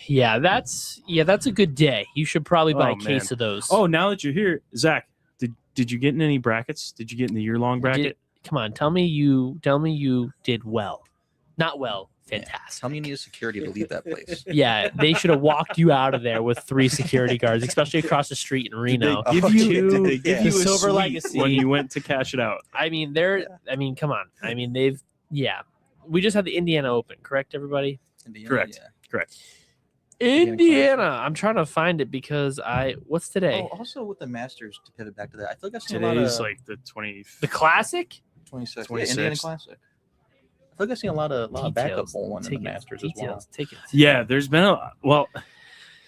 Yeah, that's a good day. You should probably buy Oh, a case man. of those. Oh, now that you're here, Zach, did you get in any brackets? Did you get in the year-long bracket? Come on, tell me you did well. Not well, fantastic. Tell me you need a security to leave that place. Yeah, they should have walked you out of there with 3 security guards, especially across the street in Reno. Did they give Oh, you, did they did they give give you you a Silver suite Legacy? when you went to cash it out? I mean, come on. I mean, we just had the Indiana Open, correct, everybody? Indiana, Correct. yeah. Correct. Indiana. I'm trying to find it because what's today? Oh, also with the Masters, to pivot back to that, I feel like I've seen a lot Today's of like the 20. The Classic? 26. 26th. Indiana Classic. I feel like I've seen a lot of backup Details, bowling in the tickets, Masters as well. details, tickets. Yeah, there's been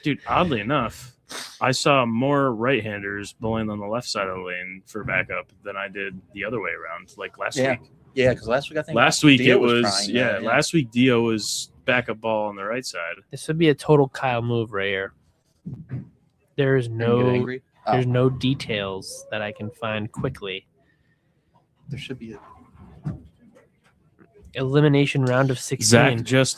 dude, oddly enough, I saw more right-handers bowling on the left side of the lane for backup than I did the other way around, like last Yeah. week. Yeah, because last week I think Last week Dio it was trying that, last week Dio was backup ball on the right side. This would be a total Kyle move right here. There's Didn't get no angry. Oh, there's no details that I can find quickly. there should be a Elimination round of 16. Zach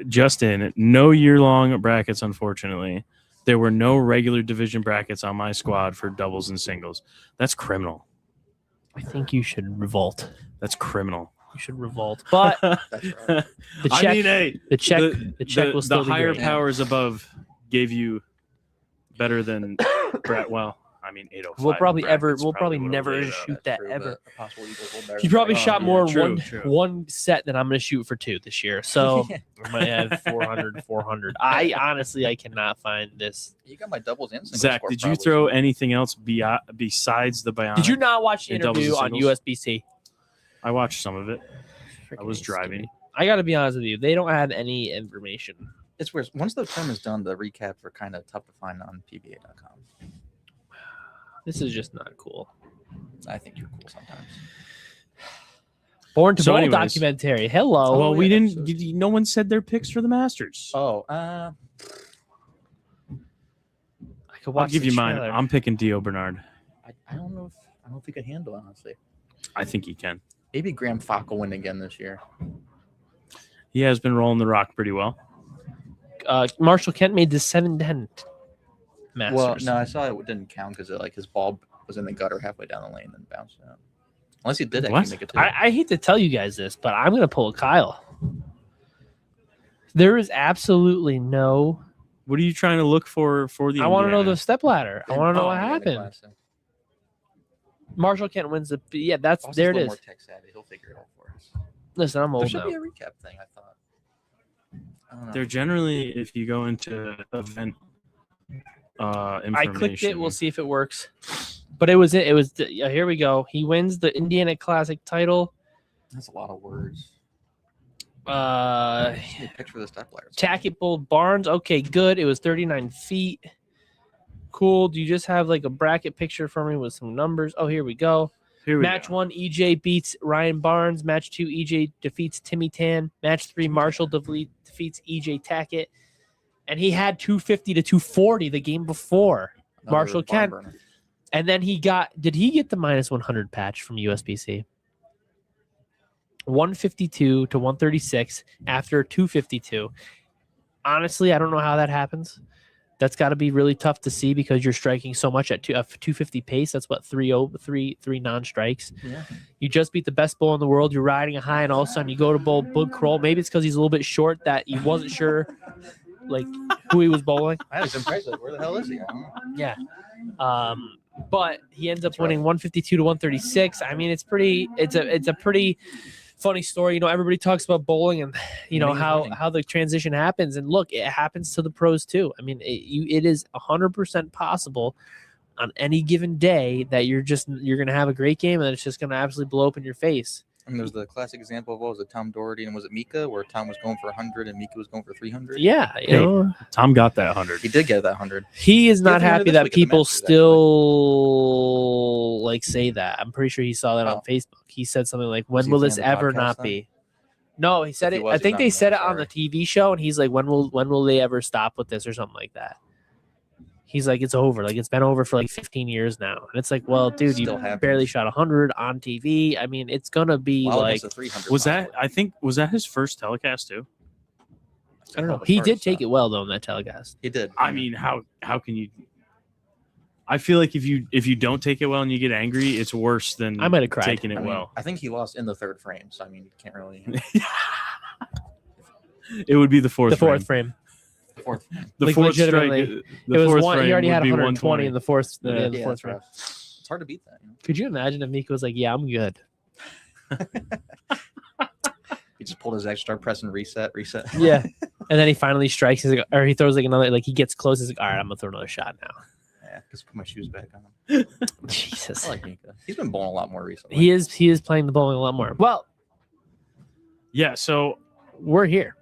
just in no year-long brackets, unfortunately. There were no regular division brackets on my squad for doubles and singles. That's criminal. I think you should revolt. That's criminal. You should revolt. But that's right. the I check, mean, hey, the check will still the be higher great. powers above gave you better than Brett. Well, I mean, 805. We'll probably brackets we'll probably would've never laid it out. shoot that True, ever. but a possible Eagles will better He than probably that. shot yeah, more true, in true. one set than I'm going to shoot for 2 this year. So I might have 400. I honestly cannot find this. You got my doubles and singles Zach, score did you probably, throw so- anything else besides the Bionic? Did you not watch the In doubles interview and on singles? USBC? I watched some of it. I Freaking was driving. stupid. I got to be honest with you. They don't have any information. It's weird. Once the term is done, the recaps are kind of tough to find on PBA.com. This is just not cool. I think you're cool sometimes. Born to So Bowl anyways. documentary. Hello. Well, we yeah, didn't. so- No one said their picks for the Masters. Oh, could I'll watch. give the you mine. trailer. I'm picking Dio Bernard. I don't know if he could handle it, honestly. I think he can. Maybe Graham Fock will win again this year. He has been rolling the rock pretty well. Marshall Kent made the 7-10 Masters. Well, no, I saw it didn't count because his ball was in the gutter halfway down the lane and bounced out. Unless he did actually What? make it too. I hate to tell you guys this, but I'm going to pull a Kyle. There is absolutely no. What are you trying to look for the I want to know Indiana? the step ladder. I want to know what Yeah, the happened. Classic. Marshall Kent wins the. Yeah, that's Boston's there a it little is. more tech savvy. He'll figure it out for us. Listen, I'm There old should now. be a recap thing. I thought. I don't know. They're generally, if you go into event information. I clicked it. We'll see if it works. But it was here we go. He wins the Indiana Classic title. That's a lot of words. Uh, Just need a picture of the step ladder. Tackett Bold Barnes. Okay, good. It was 39 feet. Cool. Do you just have like a bracket picture for me with some numbers? Oh, here we go. Here we Match go. 1, EJ beats Ryan Barnes. Match 2, EJ defeats Timmy Tan. Match 3, Marshall defeats EJ Tackett. And he had 250 to 240 the game before. Another Marshall barn Kent. burner. And then did he get the minus 100 patch from USBC? 152 to 136 after 252. Honestly, I don't know how that happens. That's got to be really tough to see because you're striking so much at 250 pace. That's what, three non-strikes. Yeah. You just beat the best bowler in the world. You're riding a high, and all of a sudden you go to bowl Bud Kroll. Maybe it's because he's a little bit short that he wasn't sure like who he was bowling. I was impressed. Where the hell is he? I don't know. Yeah. But he ends up winning 152 to 136. I mean, it's a pretty funny story. You know, everybody talks about bowling and you know how the transition happens. And look, it happens to the pros too. I mean, it is 100% possible on any given day that you're going to have a great game and it's just going to absolutely blow up in your face. I mean, there's the classic example of what was it, Tom Doherty and was it Mika, where Tom was going for 100 and Mika was going for 300. Yeah, Hey, you know, Tom got that 100. He did get that 100. he is not Yeah, happy this that week at the people Masters, still like say that. I'm pretty sure he saw that on Oh. Facebook. He said something like, Was "When he will saying this the ever podcast not then? be?" No, he said If it. he was, I he think not they know, said it on sorry. the TV show, and he's like, "When will they ever stop with this or something like that?" He's like, "It's over. Like it's been over for like 15 years now." And it's like, "Well, dude, Still you happens. barely shot 100 on TV. I mean, it's gonna be Well, like." against a 300 Was that? probably. I think was that his first telecast too? I don't know. Well, He the did first, take it well though in that telecast. He did. I mean, how can you? I feel like if you don't take it well and you get angry, it's worse than I might have cried. taking I it mean, well. I think he lost in the third frame, so I mean, you can't really. It would be the fourth. The fourth frame. frame. Fourth. The Like, fourth strike. legitimately, The it was fourth one. He frame already would had be 120 in the fourth. Yeah. In the Yeah, fourth that's frame. rough. It's hard to beat that. You know? Could you imagine if Miko was like, "Yeah, I'm good." He just pulled his extra, started pressing reset. Yeah. And then he finally strikes. He's like, or he throws like another. Like he gets close. He's like, "All right, I'm gonna throw another shot now." Yeah, just put my shoes back on. Jesus. I like Mika. He's been bowling a lot more recently. He is playing the bowling a lot more. Well, Yeah. So, we're here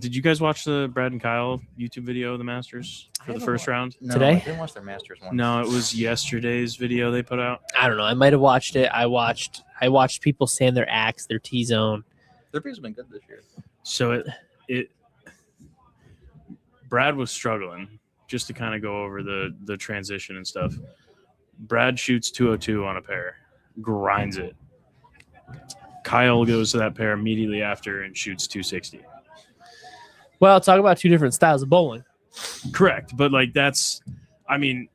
did you guys watch the Brad and Kyle YouTube video of the Masters for the haven't first round? No, today? I didn't watch their Masters one. No, it was yesterday's video they put out. I don't know. I might have watched it. I watched people stand their axe, their T zone. Their beer's been good this year. So it Brad was struggling just to kind of go over the transition and stuff. Brad shoots 202 on a pair, grinds it. Kyle goes to that pair immediately after and shoots 260. Well, talk about two different styles of bowling. Correct, but like I mean,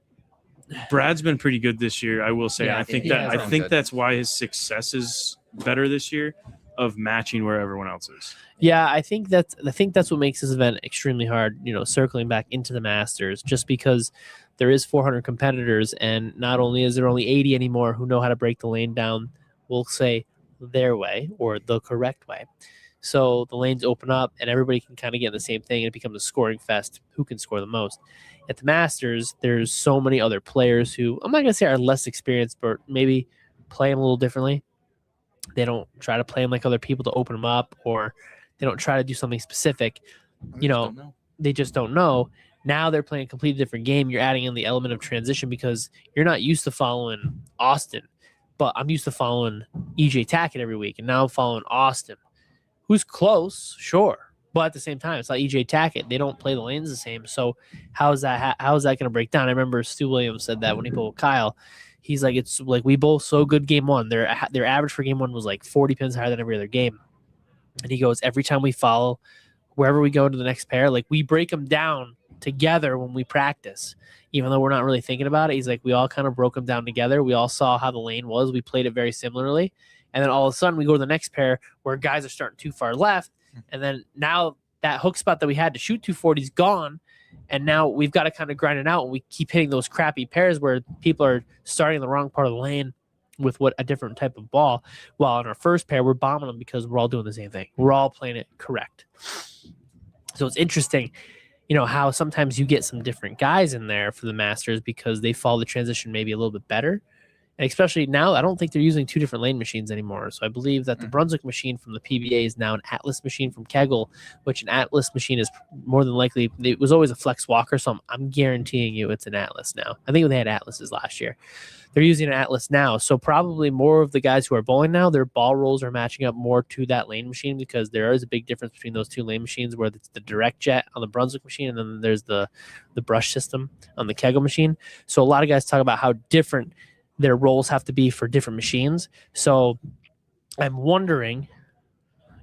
Brad's been pretty good this year, I will say. Yeah, And he has I been think good. that's why his success is better this year of matching where everyone else is. Yeah, I think that's what makes this event extremely hard. You know, circling back into the Masters, just because there is 400 competitors, and not only is there only 80 anymore who know how to break the lane down, we'll say their way or the correct way. So the lanes open up, and everybody can kind of get in the same thing, and it becomes a scoring fest. Who can score the most? At the Masters, there's so many other players who I'm not gonna say are less experienced, but maybe play them a little differently. They don't try to play them like other people to open them up, or they don't try to do something specific. You know, they just don't know. Now they're playing a completely different game. You're adding in the element of transition because you're not used to following Austin, but I'm used to following EJ Tackett every week, and now I'm following Austin, who's close, sure, But at the same time, it's like EJ Tackett. They don't play the lanes the same. So how is that going to break down? I remember Stu Williams said that when he played with Kyle. He's like, it's like we both so good game one. Their average for game one was like 40 pins higher than every other game. And he goes, every time we follow, wherever we go to the next pair, like we break them down together when we practice, even though we're not really thinking about it. He's like, we all kind of broke them down together. We all saw how the lane was. We played it very similarly. And then all of a sudden we go to the next pair where guys are starting too far left. And then now that hook spot that we had to shoot 240 is gone. And now we've got to kind of grind it out. And we keep hitting those crappy pairs where people are starting in the wrong part of the lane with a different type of ball. While on our first pair, we're bombing them because we're all doing the same thing. We're all playing it correct. So it's interesting, how sometimes you get some different guys in there for the Masters because they follow the transition maybe a little bit better. And especially now, I don't think they're using two different lane machines anymore. So I believe that the Brunswick machine from the PBA is now an Atlas machine from Kegel, which an Atlas machine is more than likely, it was always a Flex Walker, so I'm guaranteeing you it's an Atlas now. I think they had Atlases last year. They're using an Atlas now. So probably more of the guys who are bowling now, their ball rolls are matching up more to that lane machine because there is a big difference between those two lane machines where it's the direct jet on the Brunswick machine and then there's the brush system on the Kegel machine. So a lot of guys talk about how different their roles have to be for different machines. So I'm wondering,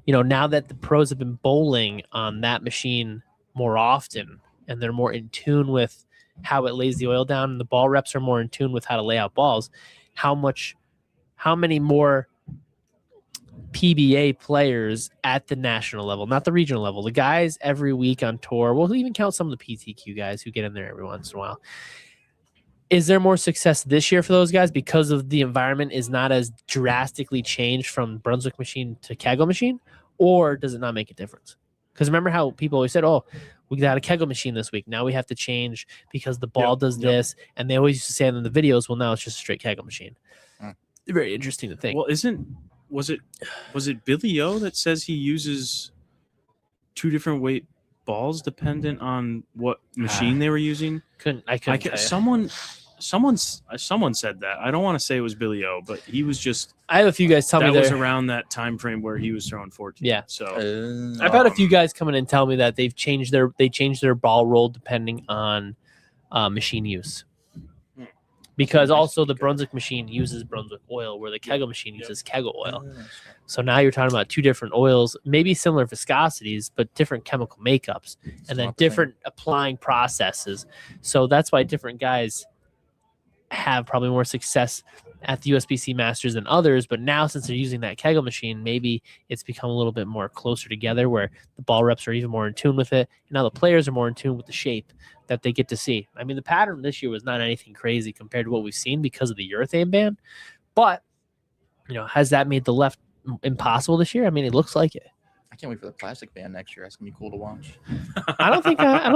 now that the pros have been bowling on that machine more often and they're more in tune with how it lays the oil down and the ball reps are more in tune with how to lay out balls, how many more PBA players at the national level, not the regional level, the guys every week on tour, we'll even count some of the PTQ guys who get in there every once in a while. Is there more success this year for those guys because of the environment is not as drastically changed from Brunswick machine to Kegel machine, or does it not make a difference? Because remember how people always said, oh, we got a Kegel machine this week. Now we have to change because the ball does this. And they always used to say in the videos, well, now it's just a straight Kegel machine. Very interesting to think. Well, was it Billy O that says he uses two different weight balls dependent on what machine they were using? I couldn't tell you. Someone said that. I don't want to say it was Billy O, but he was just. I have a few guys tell me that was around that time frame where he was throwing 14. Yeah. So I've had a few guys come in and tell me that they've changed their ball roll depending on machine use. Because also the Brunswick machine uses Brunswick oil, where the Kegel machine uses Kegel oil. So now you're talking about two different oils, maybe similar viscosities, but different chemical makeups, and then different applying processes. So that's why different guys have probably more success at the USBC Masters than others. But now, since they're using that Kegel machine, maybe it's become a little bit more closer together, where the ball reps are even more in tune with it. And now the players are more in tune with the shape that they get to see. I mean, the pattern this year was not anything crazy compared to what we've seen because of the urethane ban. But, has that made the left impossible this year? I mean, it looks like it. I can't wait for the plastic ban next year. That's gonna be cool to watch. I don't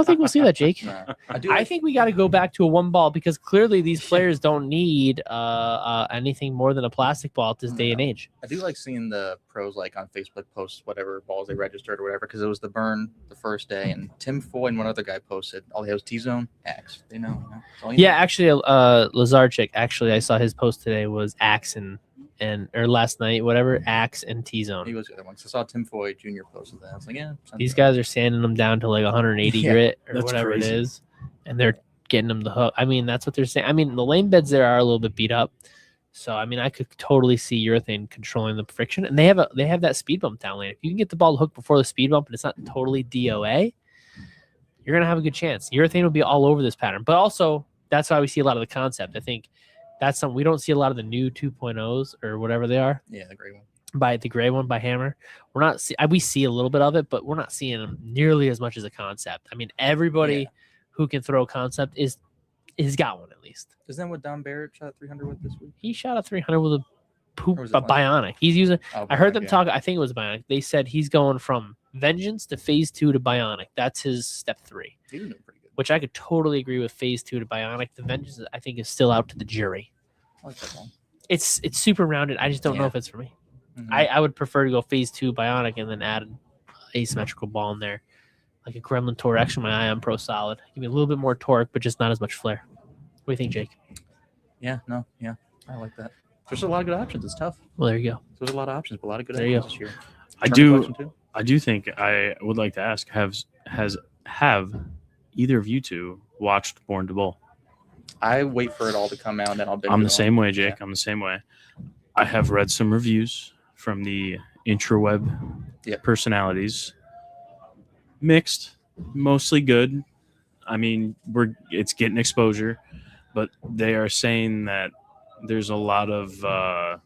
think we'll see that, Jake. Nah, I think we got to go back to a one ball because clearly these players don't need anything more than a plastic ball at this day and age. I do like seeing the pros like on Facebook post whatever balls they registered or whatever, because it was the burn the first day, and Tim Foy and one other guy posted all they have was T-zone Axe. They know. Yeah, actually, Lazarchik. Actually, I saw his post today was Axe or last night, whatever, Axe and T-zone. He was the other one. So I saw Tim Foy Jr. posted that. I was like, yeah. These guys are sanding them down to like 180 grit or whatever crazy. it is, and they're getting them the hook. I mean, that's what they're saying. I mean, the lane beds there are a little bit beat up, so I mean, I could totally see urethane controlling the friction, and they have that speed bump down lane. If you can get the ball to hook before the speed bump, and it's not totally DOA, you're gonna have a good chance. Urethane will be all over this pattern, but also that's why we see a lot of the concept. I think that's something we don't see a lot of the new 2.0s or whatever they are. Yeah, the gray one. By the gray one by Hammer. We see a little bit of it, but we're not seeing them nearly as much as a concept. I mean, everybody who can throw a concept is got one at least. Isn't that what Don Barrett shot 300 with this week? He shot a 300 with a bionic. He's using. I heard them talk. I think it was bionic. They said he's going from Vengeance to Phase 2 to bionic. That's his step 3. He was doing pretty good. Which I could totally agree with. Phase 2 to bionic. The Vengeance, I think, is still out to the jury. I like that one. It's super rounded. I just don't know if it's for me. Mm-hmm. I would prefer to go Phase 2 bionic and then add an asymmetrical ball in there, like a Gremlin Tour. Actually, my Ion Pro Solid. Give me a little bit more torque, but just not as much flair. What do you think, Jake? Yeah, I like that. There's a lot of good options. It's tough. Well, there you go. There's a lot of options, but a lot of good There you options this year. I I do think I would like to ask: have either of you two watched Born to Bowl? I wait for it all to come out, and then I'll binge I'm it the all. same way, Jake. Yeah. I'm the same way. I have read some reviews from the intraweb Yep. personalities. Mixed, mostly good. I mean, it's getting exposure, but they are saying that there's a lot of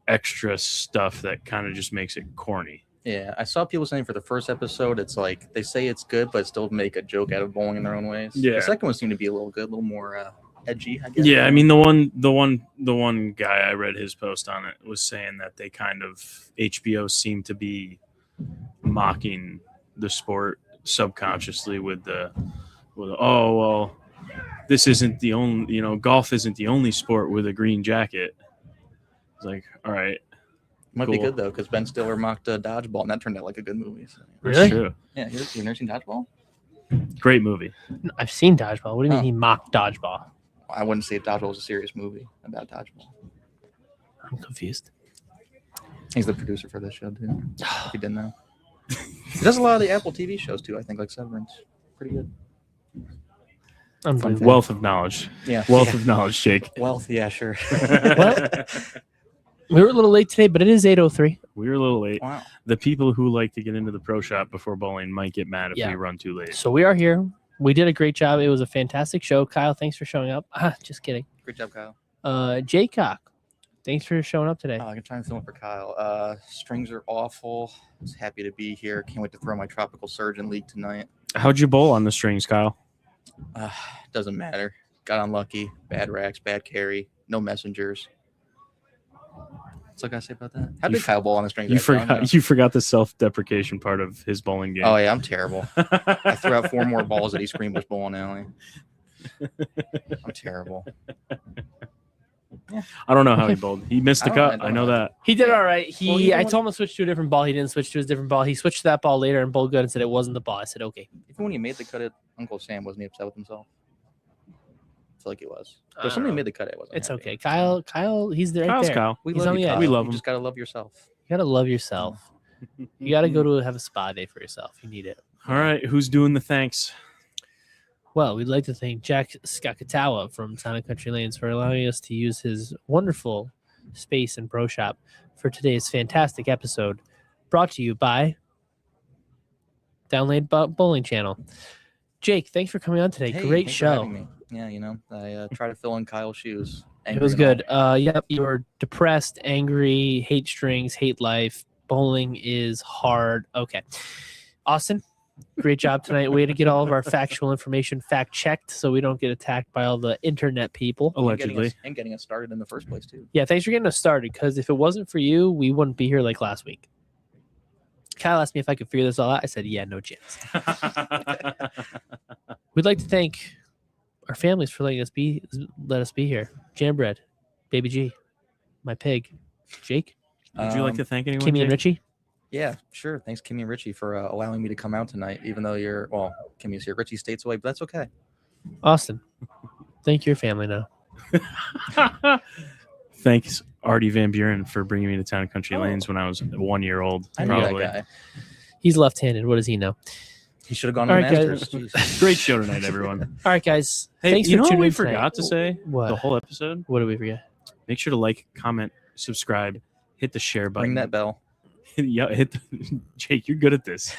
extra stuff that kind of just makes it corny. Yeah, I saw people saying for the first episode, it's like they say it's good, but still make a joke out of bowling in their own ways. Yeah. The second one seemed to be a little good, a little more edgy, I guess. Yeah, I mean the one guy I read his post on it was saying that they kind of HBO seemed to be mocking the sport subconsciously with oh well, this isn't the only golf isn't the only sport with a green jacket. It's like, all right, Might be cool. good though, because Ben Stiller mocked Dodgeball, and that turned out like a good movie. So. That's Really? true. Yeah, you've never seen Dodgeball? Great movie. I've seen Dodgeball. What do you mean Oh. he mocked Dodgeball? I wouldn't say Dodgeball was a serious movie about Dodgeball. I'm confused. He's the producer for this show too. If you didn't know, he does a lot of the Apple TV shows too. I think like Severance, pretty good. Unbelievable. Wealth of knowledge. Yeah, Wealth of knowledge, Jake. wealth. Yeah, sure. We were a little late today, but it is 8:03. We were a little late. Wow. The people who like to get into the pro shop before bowling might get mad if Yeah. we run too late. So we are here. We did a great job. It was a fantastic show. Kyle, thanks for showing up. Just kidding. Great job, Kyle. Jaycock, thanks for showing up today. I can try and film it for Kyle. Strings are awful. I was happy to be here. Can't wait to throw my Tropical Surgeon League tonight. How'd you bowl on the strings, Kyle? Doesn't matter. Got unlucky. Bad racks, bad carry, no messengers. What's I gotta say about that? How You did f- Kyle bowl on the strings? You I don't know. forgot the self-deprecation part of his bowling game. Oh yeah, I'm terrible. I threw out 4 more balls at East Greenbush Bowling Alley. I'm terrible. I don't know how he bowled. He missed the I don't- cut. I I don't know know. that. He did all right. Well, you know I what? told him to switch to a different ball. He didn't switch to his different ball. He switched to that ball later and bowled good and said it wasn't the ball. I said, okay. Even when he made the cut at Uncle Sam, wasn't he upset with himself? I feel like he was. I There's don't somebody know. made the cut. It wasn't. It's happy. okay. Kyle, he's right Kyle's there. Kyle. We He's love on you, the Kyle. edge. We love You him. just gotta love yourself. You gotta love yourself. You gotta go to have a spa day for yourself. You need it. All right, who's doing the thanks? Well, we'd like to thank Jack Skakatawa from Town and Country Lanes for allowing us to use his wonderful space and pro shop for today's fantastic episode, brought to you by Downlane Bowling Channel. Jake, thanks for coming on today. Hey, Great thanks for having show. me. Yeah, I try to fill in Kyle's shoes. It was Angry and all. good. Yep, you were depressed, angry, hate strings, hate life. Bowling is hard. Okay. Austin, great job tonight. Way to get all of our factual information fact checked so we don't get attacked by all the internet people. Allegedly. And getting us started in the first place too. Yeah, thanks for getting us started, because if it wasn't for you, we wouldn't be here like last week. Kyle asked me if I could figure this all out. I said, yeah, no chance. We'd like to thank our families for let us be here. Jambread, Baby G, my pig, Jake, Would you like to thank anyone? Kimmy and Jake? Richie. Yeah, sure. Thanks, Kimmy and Richie, for allowing me to come out tonight, even though Kimmy's here. Richie states away, but that's okay. Austin, thank your family now. Thanks, Artie Van Buren, for bringing me to Town and Country Oh. Lanes when I was 1 year old. I know Probably. that guy. He's left-handed. What does he know? He should have gone to All the right, guys. Masters. Jeez. Great show tonight, everyone. All right, guys. Hey, thanks you for know what tuning we in tonight. forgot to say What? the whole episode? What did we forget? Make sure to like, comment, subscribe, hit the share button. Ring that bell. Yeah, Jake, you're good at this.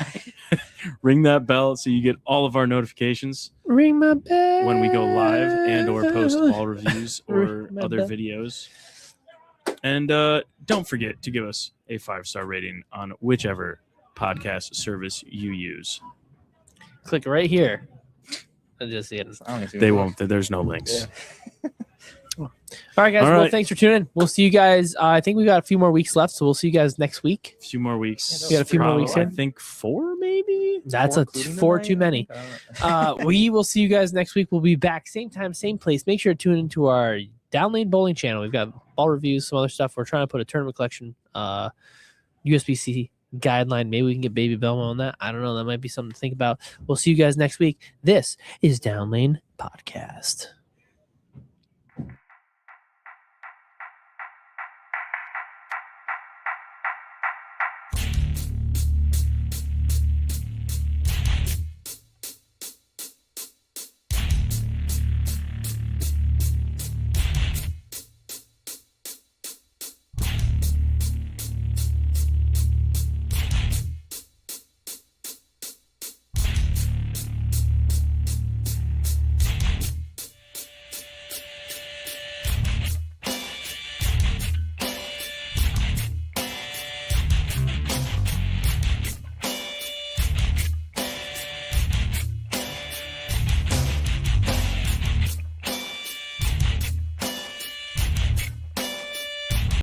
Ring that bell so you get all of our notifications Ring my bell when we go live and or post ball reviews or Ring my other bell. videos. And don't forget to give us a 5-star rating on whichever podcast service you use. Click right here. I just see it. I don't even see They what it won't. There's no links. All right, guys. All Well, right. thanks for tuning in. We'll see you guys. I think we got a few more weeks left, so we'll see you guys next week. A few more weeks. We got a few more weeks I here. think 4 maybe. That's Four, a including 4 tonight, too I many. think? I don't know. We will see you guys next week. We'll be back same time, same place. Make sure to tune into our Downlane Bowling channel. We've got ball reviews, some other stuff. We're trying to put a tournament collection, USBC guideline. Maybe we can get Baby Belmo on that. I don't know. That might be something to think about. We'll see you guys next week. This is Downlane Podcast.